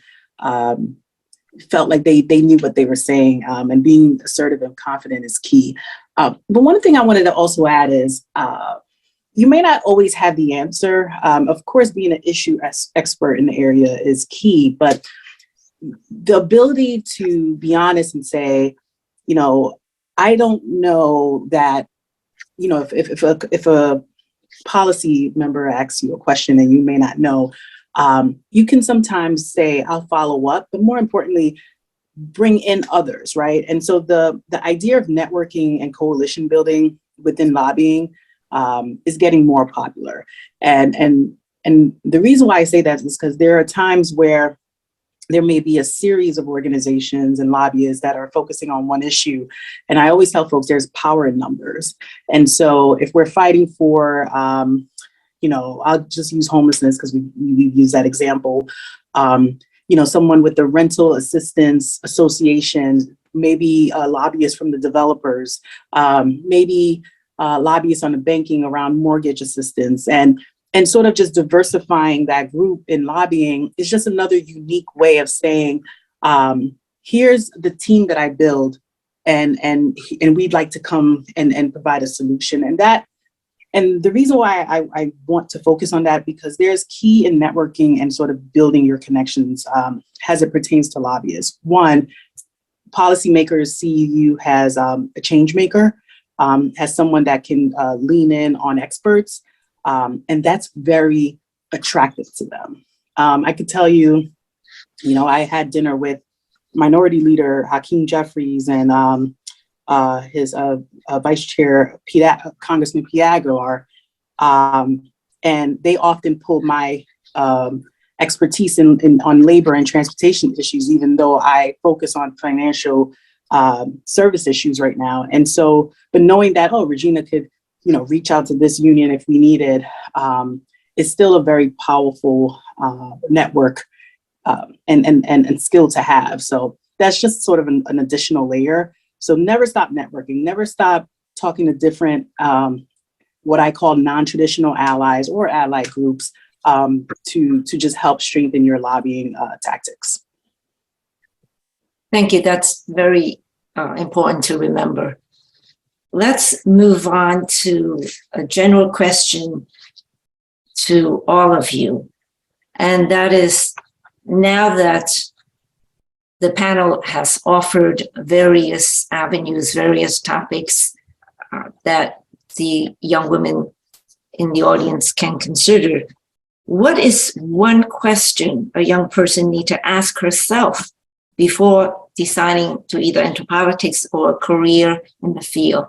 felt like they knew what they were saying, and being assertive and confident is key. But one thing I wanted to also add is you may not always have the answer. Of course, being an issue expert in the area is key, but the ability to be honest and say, I don't know that, if a policy member asks you a question and you may not know, you can sometimes say, I'll follow up, but more importantly, bring in others, right? And so the idea of networking and coalition building within lobbying is getting more popular. And the reason why I say that is because there are times where there may be a series of organizations and lobbyists that are focusing on one issue. And I always tell folks there's power in numbers. And so if we're fighting for, I'll just use homelessness because we use that example. Someone with the rental assistance association, maybe lobbyists from the developers, maybe lobbyists on the banking around mortgage assistance, and sort of just diversifying that group in lobbying is just another unique way of saying, here's the team that I build, and we'd like to come and provide a solution. And the reason why I want to focus on that, because there's key in networking and sort of building your connections as it pertains to lobbyists. One, policymakers see you as a change maker, as someone that can lean in on experts. And that's very attractive to them. I could tell you, I had dinner with Minority Leader Hakeem Jeffries and his Vice Chair, Congressman Piagar, and they often pull my expertise on labor and transportation issues, even though I focus on financial service issues right now. And so, but knowing that, Regina could reach out to this union if we needed, is still a very powerful network and skill to have. So that's just sort of an additional layer. So never stop networking, never stop talking to different, what I call non-traditional allies or allied groups to just help strengthen your lobbying tactics. Thank you. That's very important to remember. Let's move on to a general question to all of you. And that is, now that the panel has offered various avenues, various topics that the young women in the audience can consider, what is one question a young person need to ask herself before deciding to either enter politics or a career in the field?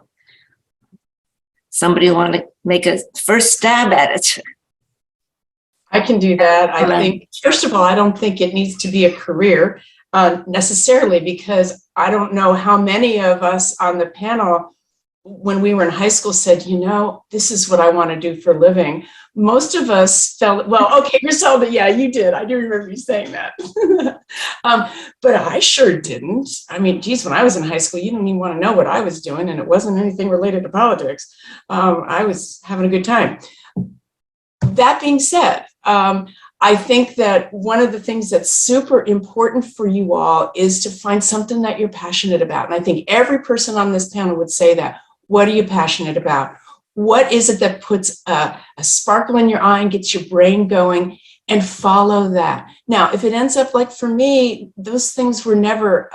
Somebody want to make a first stab at it? I can do that. I think, first of all, I don't think it needs to be a career necessarily, because I don't know how many of us on the panel, when we were in high school, said, this is what I want to do for a living. Most of us felt, well, okay, Griselda, yeah, you did. I do remember you saying that. But I sure didn't. I mean, geez, when I was in high school, you didn't even want to know what I was doing, and it wasn't anything related to politics. I was having a good time. That being said, I think that one of the things that's super important for you all is to find something that you're passionate about. And I think every person on this panel would say that. What are you passionate about? What is it that puts a sparkle in your eye and gets your brain going? and follow that. Now, if it ends up like for me, those things were never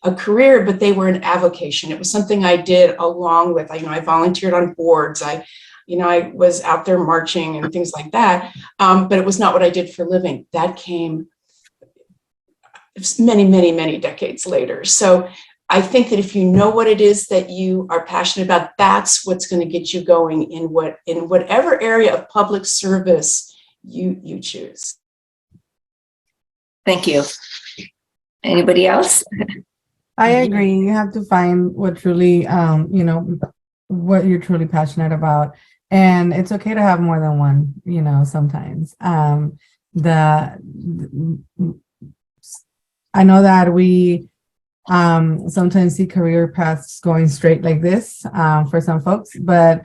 a career, but they were an avocation. It was something I did along with, I volunteered on boards. I was out there marching and things like that. But it was not what I did for a living. That came many, many, many decades later. So I think that if you know what it is that you are passionate about, that's what's going to get you going in whatever area of public service you choose. Thank you. Anybody else? I agree. You have to find what truly, what you're truly passionate about. And it's okay to have more than one, sometimes. I know that we sometimes see career paths going straight like this for some folks, but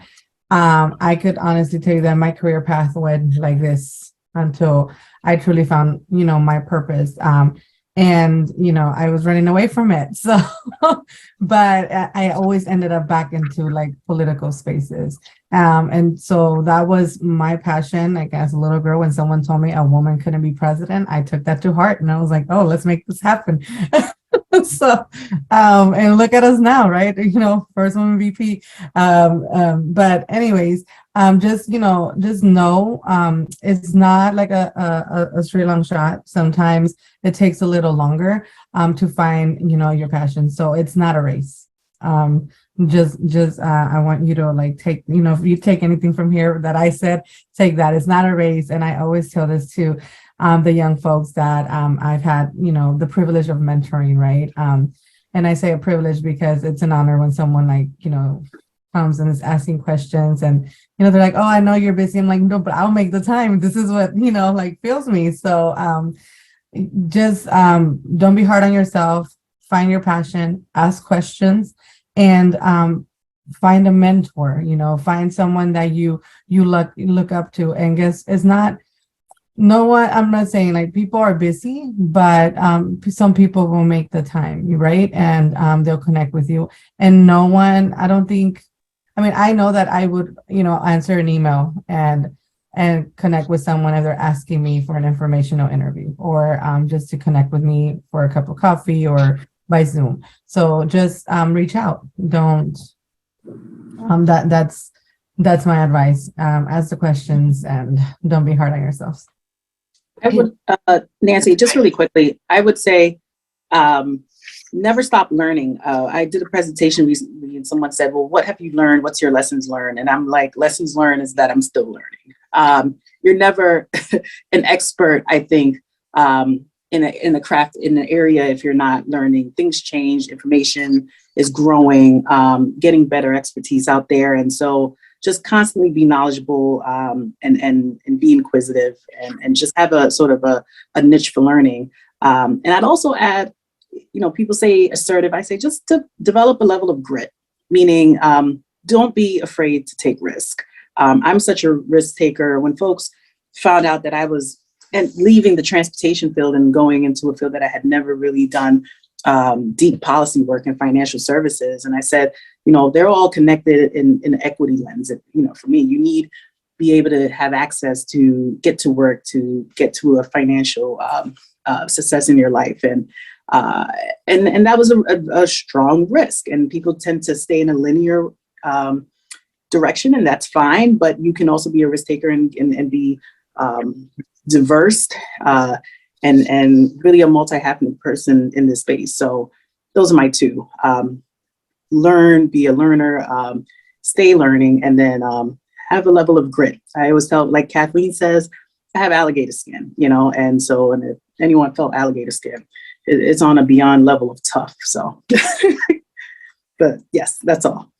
I could honestly tell you that my career path went like this until I truly found, my purpose. And, I was running away from it. So, but I always ended up back into like political spaces. And so that was my passion. Like as a little girl, when someone told me a woman couldn't be president, I took that to heart and I was like, oh, let's make this happen. So, and look at us now, right? First woman VP. But anyways, just know, it's not like a straight long shot. Sometimes it takes a little longer, to find, your passion. So it's not a race. I want you to like take, if you take anything from here that I said, take that. It's not a race. And I always tell this to the young folks that I've had, the privilege of mentoring, right? And I say a privilege because it's an honor when someone like, comes and is asking questions and, they're like, oh, I know you're busy. I'm like, no, but I'll make the time. This is what, like fills me. So just don't be hard on yourself, find your passion, ask questions, and find a mentor, find someone that you look up to. And guess it's not, no one, I'm not saying like people are busy, but some people will make the time, right? And they'll connect with you. And no one, I know that I would, answer an email and connect with someone if they're asking me for an informational interview or just to connect with me for a cup of coffee or by Zoom. So just reach out. Don't, that's my advice. Ask the questions and don't be hard on yourselves. I would, Nancy, just really quickly, I would say, never stop learning. I did a presentation recently and someone said, well, what have you learned? What's your lessons learned? And I'm like, lessons learned is that I'm still learning. You're never an expert, I think, in a craft, in an area, if you're not learning. Things change, information is growing, getting better expertise out there. And so just constantly be knowledgeable and be inquisitive and just have a sort of a niche for learning. And I'd also add, people say assertive. I say just to develop a level of grit, meaning don't be afraid to take risk. I'm such a risk taker. When folks found out that I was leaving the transportation field and going into a field that I had never really done deep policy work in financial services. And I said, they're all connected in an equity lens. And, for me, you need be able to have access to get to work, to get to a financial success in your life. And that was a strong risk. And people tend to stay in a linear direction, and that's fine. But you can also be a risk taker and be diverse and really a multi-happening person in this space. So those are my two. Learn, be a learner, stay learning, and then have a level of grit. I always tell, like Kathleen says, I have alligator skin, and so, and if anyone felt alligator skin, it's on a beyond level of tough. So, but yes, that's all.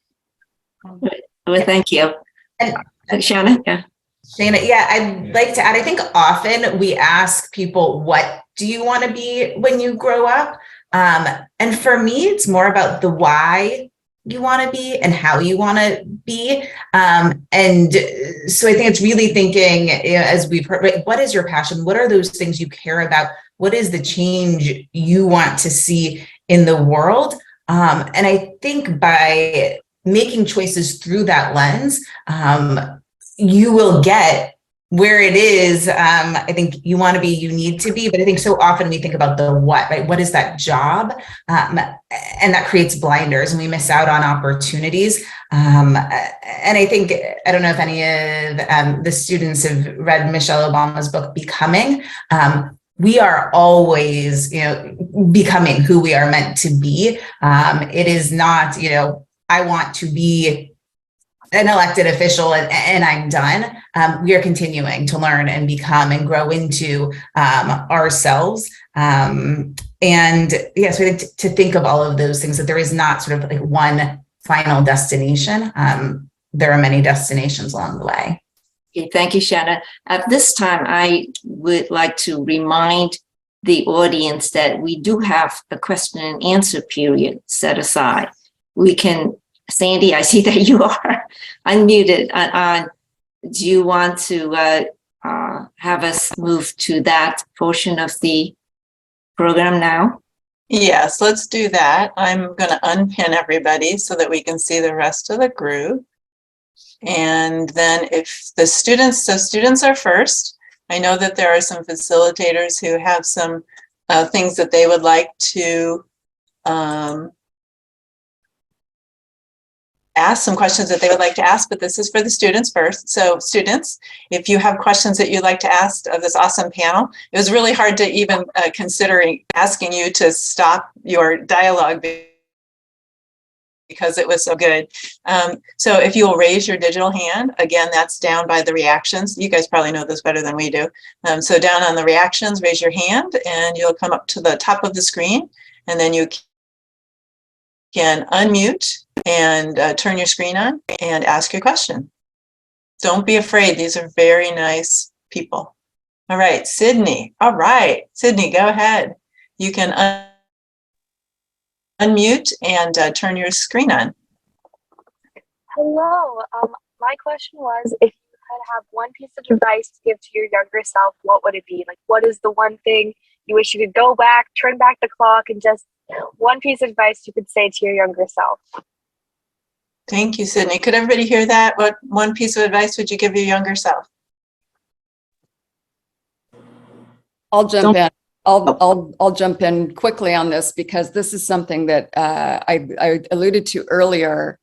Well, thank you. And Shanna, yeah. Shana, yeah, I'd like to add, I think often we ask people, what do you want to be when you grow up? And for me, it's more about the why you want to be and how you want to be. And so I think it's really thinking, as we've heard, right, what is your passion? What are those things you care about? What is the change you want to see in the world? And I think by making choices through that lens, you will get where it is, I think you want to be, you need to be, but I think so often we think about the what, right? What is that job? And that creates blinders and we miss out on opportunities. And I think, I don't know if any of the students have read Michelle Obama's book, Becoming. We are always, becoming who we are meant to be. It is not, I want to be an elected official and I'm done. We are continuing to learn and become and grow into ourselves. And yes, we think to think of all of those things, that there is not sort of like one final destination. There are many destinations along the way. Okay, thank you, Shanna. At this time, I would like to remind the audience that we do have a question and answer period set aside. We can, Sandy, I see that you are unmuted. Do you want to have us move to that portion of the program now? Yes, let's do that. I'm going to unpin everybody so that we can see the rest of the group. And then if the students, so students are first. I know that there are some facilitators who have some things that they would like to ask, some questions that they would like to ask, but this is for the students first. So students, if you have questions that you'd like to ask of this awesome panel, it was really hard to even consider asking you to stop your dialogue because it was so good. So if you will raise your digital hand, again, that's down by the reactions. You guys probably know this better than we do. So down on the reactions, raise your hand and you'll come up to the top of the screen and then you can unmute and turn your screen on and ask your question. Don't be afraid. These are very nice people. All right, Sydney. All right, Sydney, go ahead. You can unmute and turn your screen on. Hello. My question was, if you could have one piece of advice to give to your younger self, what would it be? Like, what is the one thing you wish you could go back, turn back the clock, and just one piece of advice you could say to your younger self? Thank you, Sydney. Could everybody hear that? What one piece of advice would you give your younger self? I'll jump in. I'll jump in quickly on this because this is something that I alluded to earlier,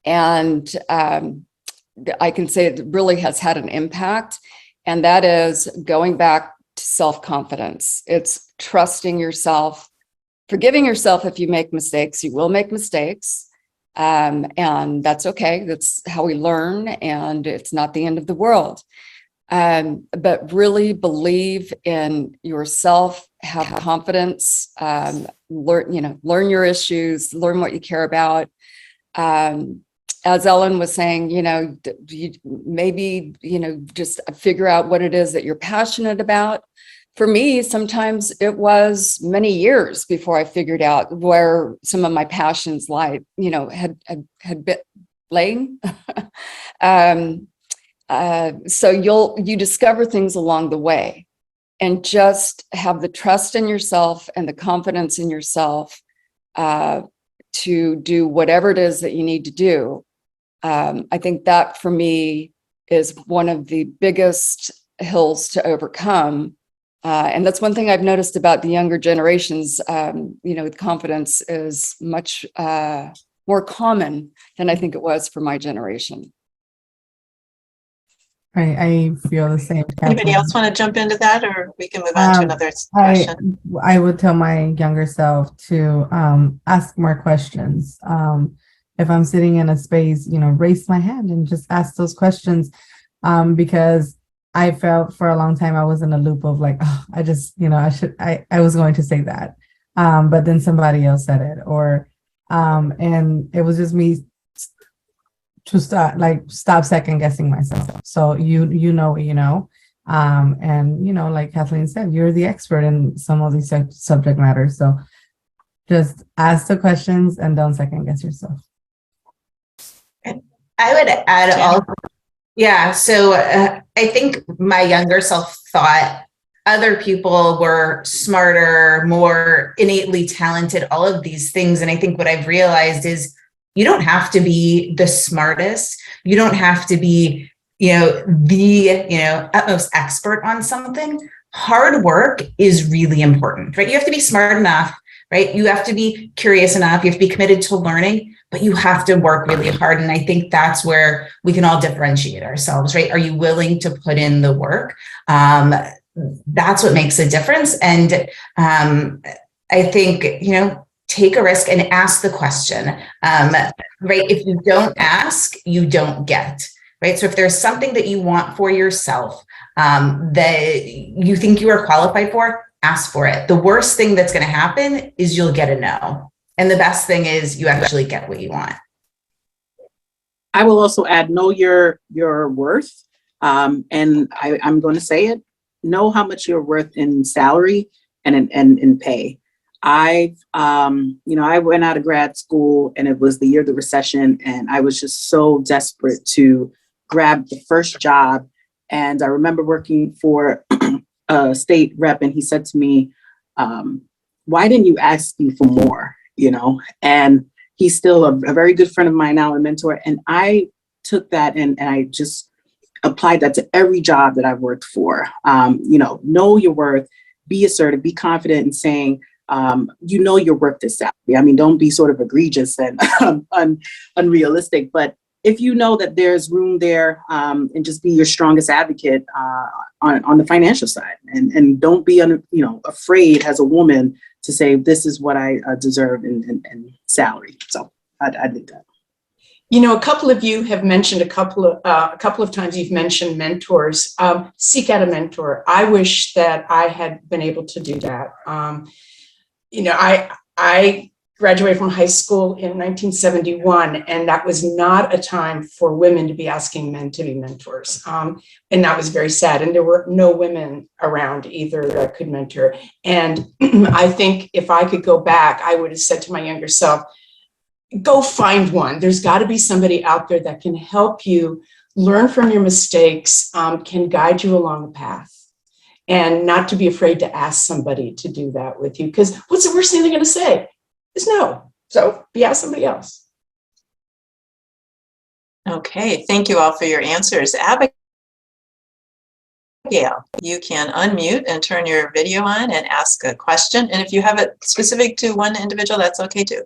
and I can say it really has had an impact, and that is going back to self-confidence. It's trusting yourself, forgiving yourself if you make mistakes. You will make mistakes. And that's okay. That's how we learn, and it's not the end of the world. But really believe in yourself, have confidence, learn your issues, learn what you care about. As Ellen was saying, maybe just figure out what it is that you're passionate about. For me, sometimes it was many years before I figured out where some of my passions lie, had been laying. So you discover things along the way, and just have the trust in yourself and the confidence in yourself to do whatever it is that you need to do. I think that for me is one of the biggest hills to overcome. And that's one thing I've noticed about the younger generations, confidence is much more common than I think it was for my generation. I feel the same. Anybody else want to jump into that, or we can move on to another question? I would tell my younger self to ask more questions. If I'm sitting in a space, raise my hand and just ask those questions, because I felt for a long time I was in a loop of like, oh, I just, I was going to say that, but then somebody else said it, or and it was just me to stop second guessing myself. So you know what you know, and like Kathleen said, you're the expert in some of these subject matters. So just ask the questions and don't second guess yourself. I would add also. Yeah, so I think my younger self thought other people were smarter, more innately talented, all of these things. And I think what I've realized is you don't have to be the smartest. You don't have to be, the utmost expert on something. Hard work is really important, right? You have to be smart enough, right? You have to be curious enough. You have to be committed to learning, but you have to work really hard. And I think that's where we can all differentiate ourselves, right? Are you willing to put in the work? That's what makes a difference. And I think, take a risk and ask the question, right? If you don't ask, you don't get, right? So if there's something that you want for yourself, that you think you are qualified for, ask for it. The worst thing that's going to happen is you'll get a no. And the best thing is you actually get what you want. I will also add, know your worth. And I'm going to say it, know how much you're worth in salary and in pay. I went out of grad school and it was the year of the recession, and I was just so desperate to grab the first job. And I remember working for a state rep, and he said to me, why didn't you ask me for more? And he's still a very good friend of mine now, a mentor. And I took that and I just applied that to every job that I've worked for. Know your worth, be assertive, be confident in saying, you're worth this salary. I mean, don't be sort of egregious and unrealistic, but if you know that there's room there, and just be your strongest advocate on the financial side, and don't be afraid as a woman to say, this is what I deserve in salary. So I did that. A couple of you have mentioned a couple of times you've mentioned mentors. Seek out a mentor. I wish that I had been able to do that. I graduated from high school in 1971, and that was not a time for women to be asking men to be mentors. And that was very sad. And there were no women around either that could mentor. And I think if I could go back, I would have said to my younger self, go find one. There's got to be somebody out there that can help you learn from your mistakes, can guide you along the path. And not to be afraid to ask somebody to do that with you, because what's the worst thing they're going to say is no. So ask somebody else. Okay, thank you all for your answers. Abigail, you can unmute and turn your video on and ask a question. And if you have it specific to one individual, that's okay too.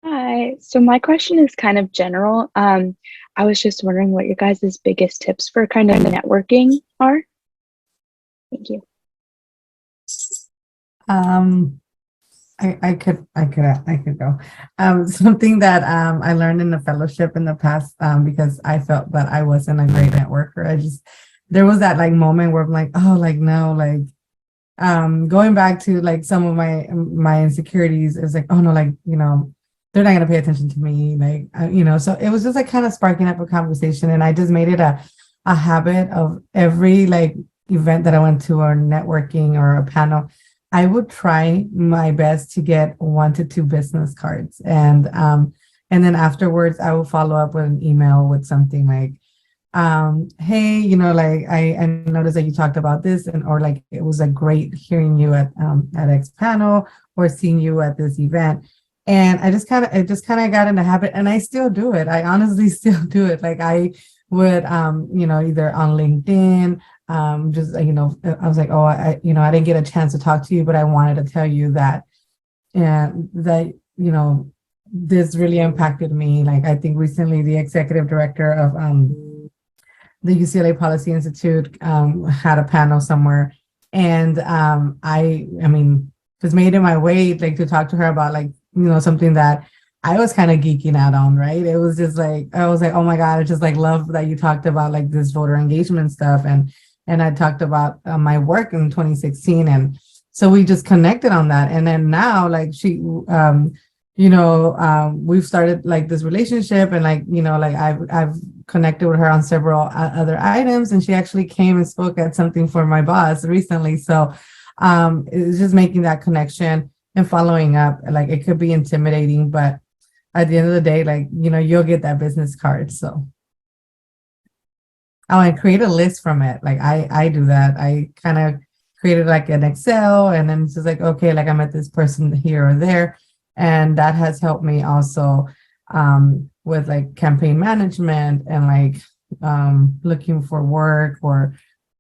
Hi, so my question is kind of general. I was just wondering what your guys' biggest tips for kind of networking are. Thank you. I could go. Something that I learned in the fellowship in the past, because I felt that I wasn't a great networker. There was that moment where I'm like, oh, no, going back to some of my insecurities, is like, oh no, they're not going to pay attention to me. So it was just kind of sparking up a conversation. And I just made it a habit of every event that I went to, or networking or a panel, I would try my best to get 1 to 2 business cards. And then afterwards I will follow up with an email with something like, hey, I noticed that you talked about this, or it was great hearing you at X panel or seeing you at this event. And I just kind of got in the habit, and I still do it. I honestly still do it. I would, either on LinkedIn, I was like, oh, I didn't get a chance to talk to you, but I wanted to tell you that, this really impacted me. I think recently the executive director of the UCLA Policy Institute had a panel somewhere, and I just made it my way to talk to her about something that I was kind of geeking out on, right? It was just I was like, oh my God, I just love that you talked about this voter engagement stuff. And I talked about my work in 2016. And so we just connected on that. And then now she, we've started this relationship, and I've connected with her on several other items. And she actually came and spoke at something for my boss recently. So it's just making that connection and following up. It could be intimidating, but at the end of the day, you'll get that business card. So I create a list from it. I do that. I kind of created an Excel, and then it's just okay, I met this person here or there. And that has helped me also with campaign management and looking for work or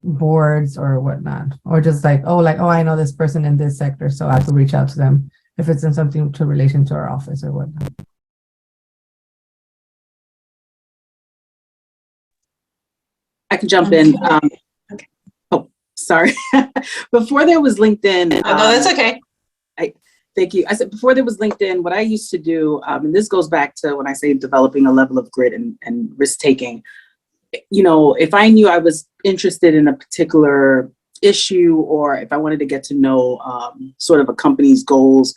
boards or whatnot, or just like, oh, I know this person in this sector, so I have to reach out to them if it's in something to relation to our office or whatnot. I can jump in. Okay. Oh, sorry. Before there was LinkedIn. Oh, no, that's okay. Thank you. I said before there was LinkedIn, what I used to do, and this goes back to when I say developing a level of grit and risk taking. You know, if I knew I was interested in a particular issue, or if I wanted to get to know sort of a company's goals,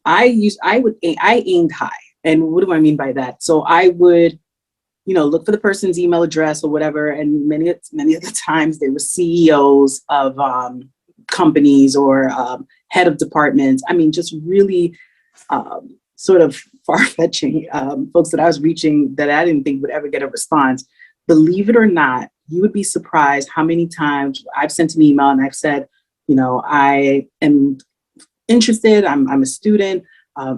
I aimed high. And what do I mean by that? So I would, you know, look for the person's email address or whatever. And many of the times they were CEOs of companies or head of departments. I mean, just really sort of far-fetching folks that I was reaching that I didn't think would ever get a response. Believe it or not, you would be surprised how many times I've sent an email and I've said, you know, I am interested, I'm a student.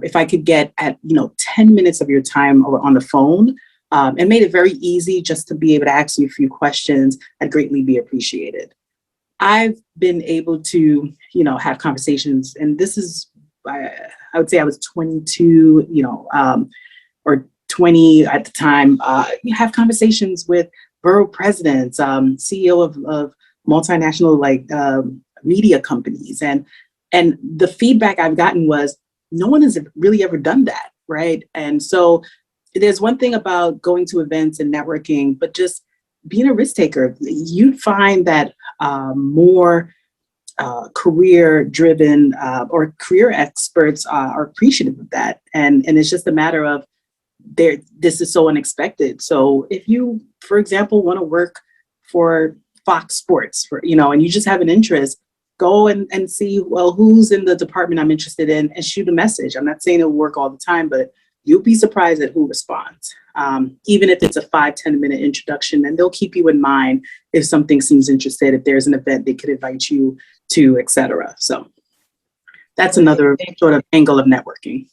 If I could get 10 minutes of your time on the phone, and made it very easy just to be able to ask you a few questions, I'd greatly be appreciated. I've been able to, you know, have conversations, and this is, I would say I was 22, or 20 at the time. You have conversations with borough presidents, CEO of multinational media companies, and the feedback I've gotten was no one has really ever done that, right? And so there's one thing about going to events and networking, but just being a risk taker, you'd find that more career-driven or career experts are appreciative of that. And it's just a matter of this is so unexpected. So if you, for example, want to work for Fox Sports, and you just have an interest, go and see, well, who's in the department I'm interested in, and shoot a message. I'm not saying it'll work all the time, but you'll be surprised at who responds. Even if it's a 5-10 minute introduction, and they'll keep you in mind if something seems interested, if there's an event they could invite you to, etc. So that's another sort of angle of networking.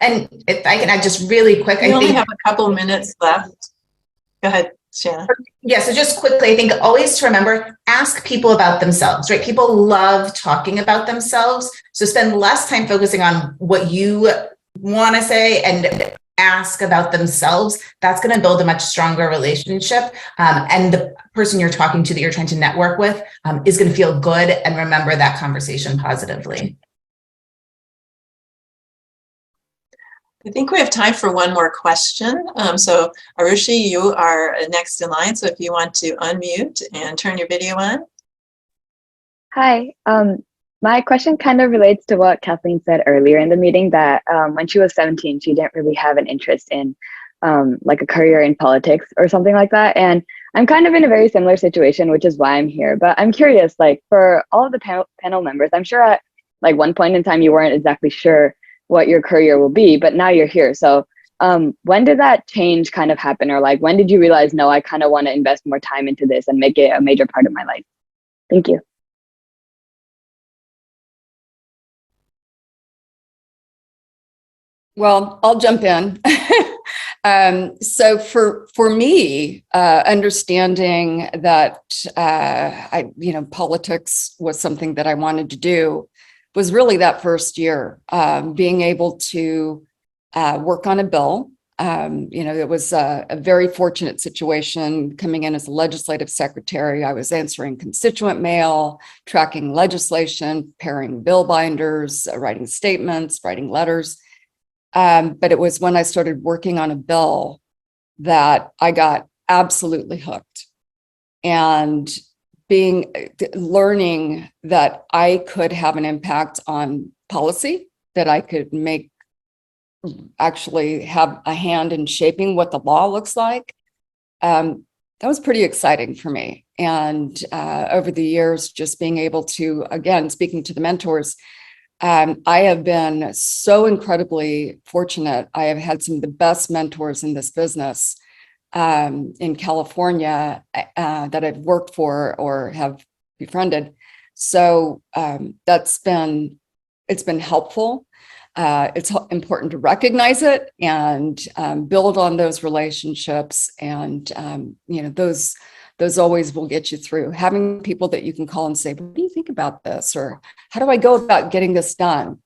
And if I can add just really quick, We only have a couple minutes left. Go ahead, Shanna. Yeah, so just quickly, I think always to remember, ask people about themselves, right? People love talking about themselves. So spend less time focusing on what you want to say and ask about themselves. That's going to build a much stronger relationship. And the person you're talking to that you're trying to network with is going to feel good and remember that conversation positively. I think we have time for one more question. So Arushi, you are next in line. So if you want to unmute and turn your video on. Hi, my question kind of relates to what Kathleen said earlier in the meeting, that when she was 17, she didn't really have an interest in like a career in politics or something like that. And I'm kind of in a very similar situation, which is why I'm here. But I'm curious, like for all of the panel members, I'm sure at like one point in time you weren't exactly sure what your career will be, but now you're here. So when did that change kind of happen? Or like, when did you realize, no, I kind of want to invest more time into this and make it a major part of my life? Thank you. Well, I'll jump in. So for me, understanding that politics was something that I wanted to do was really that first year, being able to work on a bill. It was a very fortunate situation coming in as a legislative secretary. I was answering constituent mail, tracking legislation, preparing bill binders, writing statements, writing letters. But it was when I started working on a bill that I got absolutely hooked, and learning that I could have an impact on policy, that I could actually have a hand in shaping what the law looks like. That was pretty exciting for me. And over the years, just being able to, again, speaking to the mentors, I have been so incredibly fortunate. I have had some of the best mentors in this business in California that I've worked for or have befriended. So it's been helpful. It's important to recognize it and build on those relationships, and those always will get you through. Having people that you can call and say, "What do you think about this?" or "How do I go about getting this done?"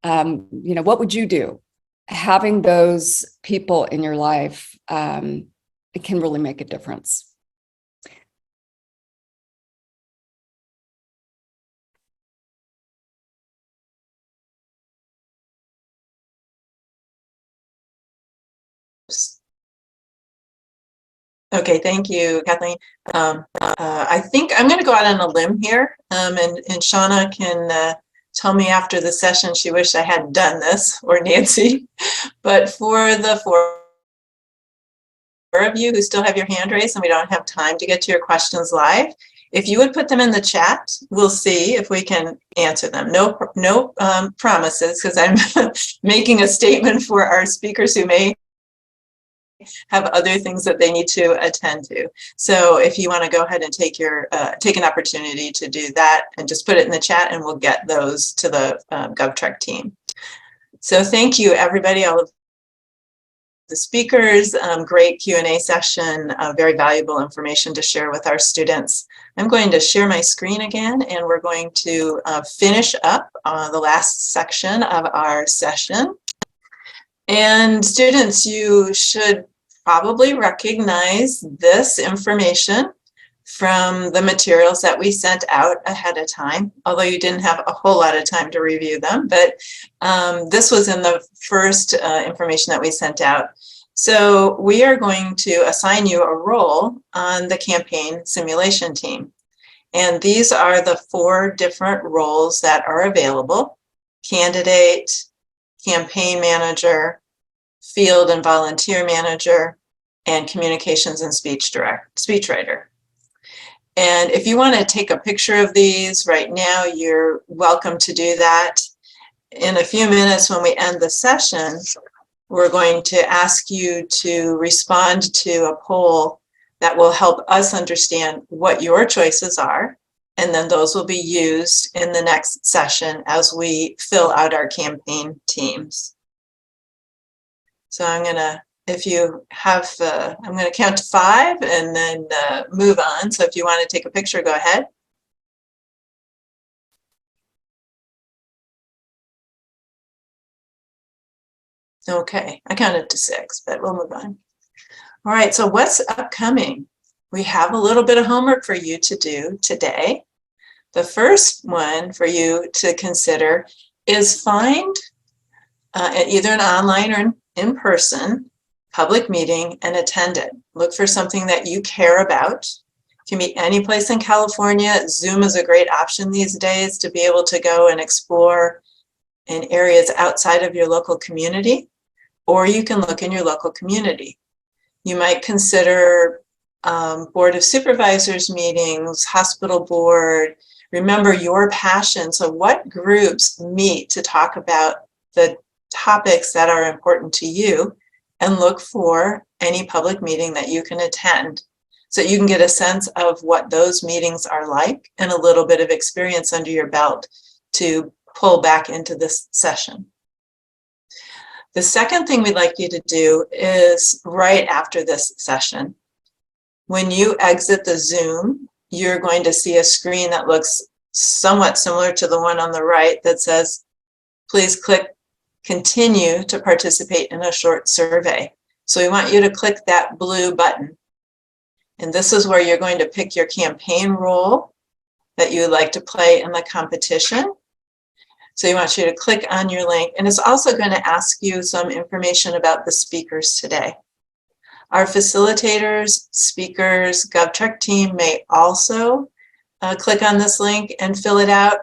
What would you do? Having those people in your life, it can really make a difference. Okay, thank you, Kathleen. I think I'm going to go out on a limb here, and Shauna can tell me after the session she wished I hadn't done this, or Nancy. But for the four of you who still have your hand raised and we don't have time to get to your questions live, if you would put them in the chat, we'll see if we can answer them. No promises, because I'm making a statement for our speakers who may have other things that they need to attend to. So if you want to go ahead and take an opportunity to do that and just put it in the chat, and we'll get those to the GovTrek team. So thank you, everybody, all of the speakers. Great Q&A session, very valuable information to share with our students. I'm going to share my screen again, and we're going to finish up the last section of our session. And students, you should probably recognize this information from the materials that we sent out ahead of time, although you didn't have a whole lot of time to review them, but this was in the first information that we sent out. So we are going to assign you a role on the campaign simulation team. And these are the 4 different roles that are available: candidate, campaign manager, field and volunteer manager, and communications and speechwriter. And if you want to take a picture of these right now, you're welcome to do that. In a few minutes when we end the session, we're going to ask you to respond to a poll that will help us understand what your choices are. And then those will be used in the next session as we fill out our campaign teams. So I'm going to, if you have, I'm going to count to 5 and then move on. So if you want to take a picture, go ahead. Okay, I counted to 6, but we'll move on. All right, so what's upcoming? We have a little bit of homework for you to do today. The first one for you to consider is find either an online or in person public meeting and attend it. Look for something that you care about. It can be any place in California. Zoom is a great option these days to be able to go and explore in areas outside of your local community, or you can look in your local community. You might consider Board of Supervisors meetings, hospital board. Remember your passion. So what groups meet to talk about the topics that are important to you, and look for any public meeting that you can attend so you can get a sense of what those meetings are like and a little bit of experience under your belt to pull back into this session. The second thing we'd like you to do is right after this session, when you exit the Zoom, you're going to see a screen that looks somewhat similar to the one on the right that says, please click continue to participate in a short survey. So we want you to click that blue button. And this is where you're going to pick your campaign role that you would like to play in the competition. So you want you to click on your link, and it's also going to ask you some information about the speakers today. Our facilitators, speakers, GovTrek team may also click on this link and fill it out.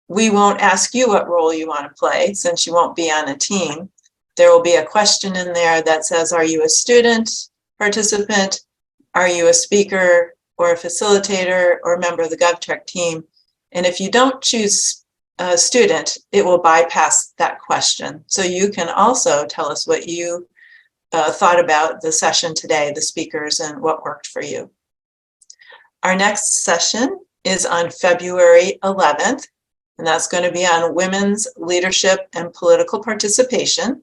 We won't ask you what role you want to play since you won't be on a team. There will be a question in there that says, are you a student, participant? Are you a speaker or a facilitator or a member of the GovTrek team? And if you don't choose a student, it will bypass that question. So you can also tell us what you thought about the session today, the speakers, and what worked for you. Our next session is on February 11th. and that's going to be on women's leadership and political participation.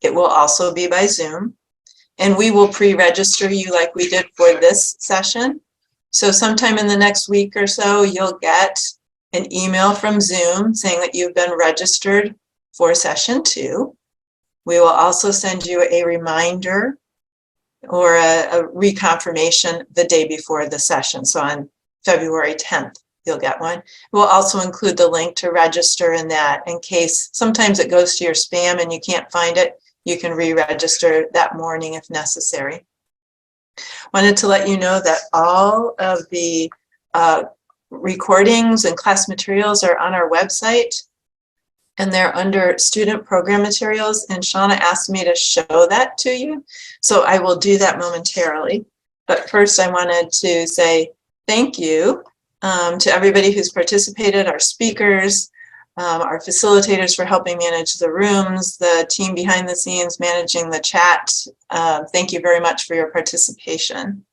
It will also be by Zoom, and we will pre-register you like we did for this session. So sometime in the next week or so, you'll get an email from Zoom saying that you've been registered for session 2. We will also send you a reminder or a reconfirmation the day before the session. So on February 10th, you'll get one. We'll also include the link to register in that in case sometimes it goes to your spam and you can't find it. You can re-register that morning if necessary. Wanted to let you know that all of the recordings and class materials are on our website, and they're under student program materials, and Shauna asked me to show that to you. So I will do that momentarily. But first I wanted to say thank you to everybody who's participated, our speakers, our facilitators for helping manage the rooms, the team behind the scenes managing the chat. Thank you very much for your participation.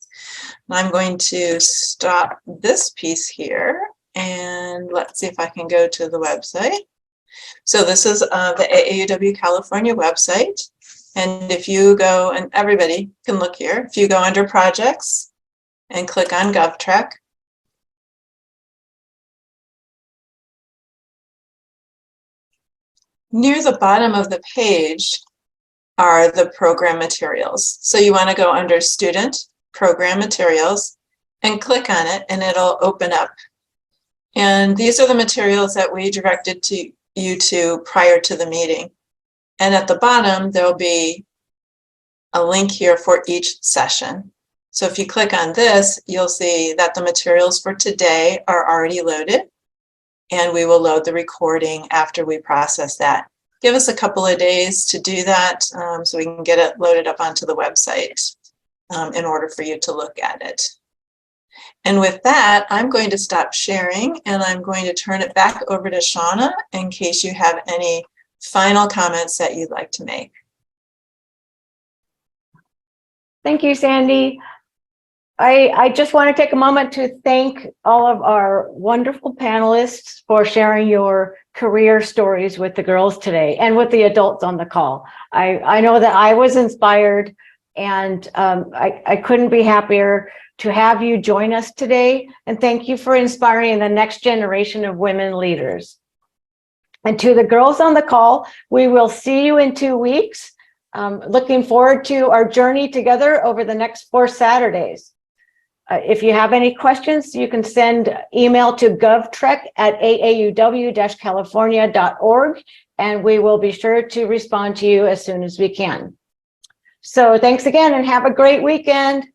I'm going to stop this piece here, and let's see if I can go to the website. So this is the AAUW California website. And if you go, and everybody can look here, if you go under projects and click on GovTrack, near the bottom of the page are the program materials. So you want to go under Student Program Materials and click on it, and it'll open up. And these are the materials that we directed to you to prior to the meeting. And at the bottom, there'll be a link here for each session. So if you click on this, you'll see that the materials for today are already loaded, and we will load the recording after we process that. Give us a couple of days to do that so we can get it loaded up onto the website in order for you to look at it. And with that, I'm going to stop sharing, and I'm going to turn it back over to Shauna in case you have any final comments that you'd like to make. Thank you, Sandy. I just want to take a moment to thank all of our wonderful panelists for sharing your career stories with the girls today and with the adults on the call. I know that I was inspired, and I couldn't be happier to have you join us today. And thank you for inspiring the next generation of women leaders. And to the girls on the call, we will see you in 2 weeks. Looking forward to our journey together over the next 4 Saturdays. If you have any questions, you can send email to govtrek@aauw-california.org, and we will be sure to respond to you as soon as we can. So thanks again, and have a great weekend.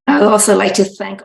I would also like to thank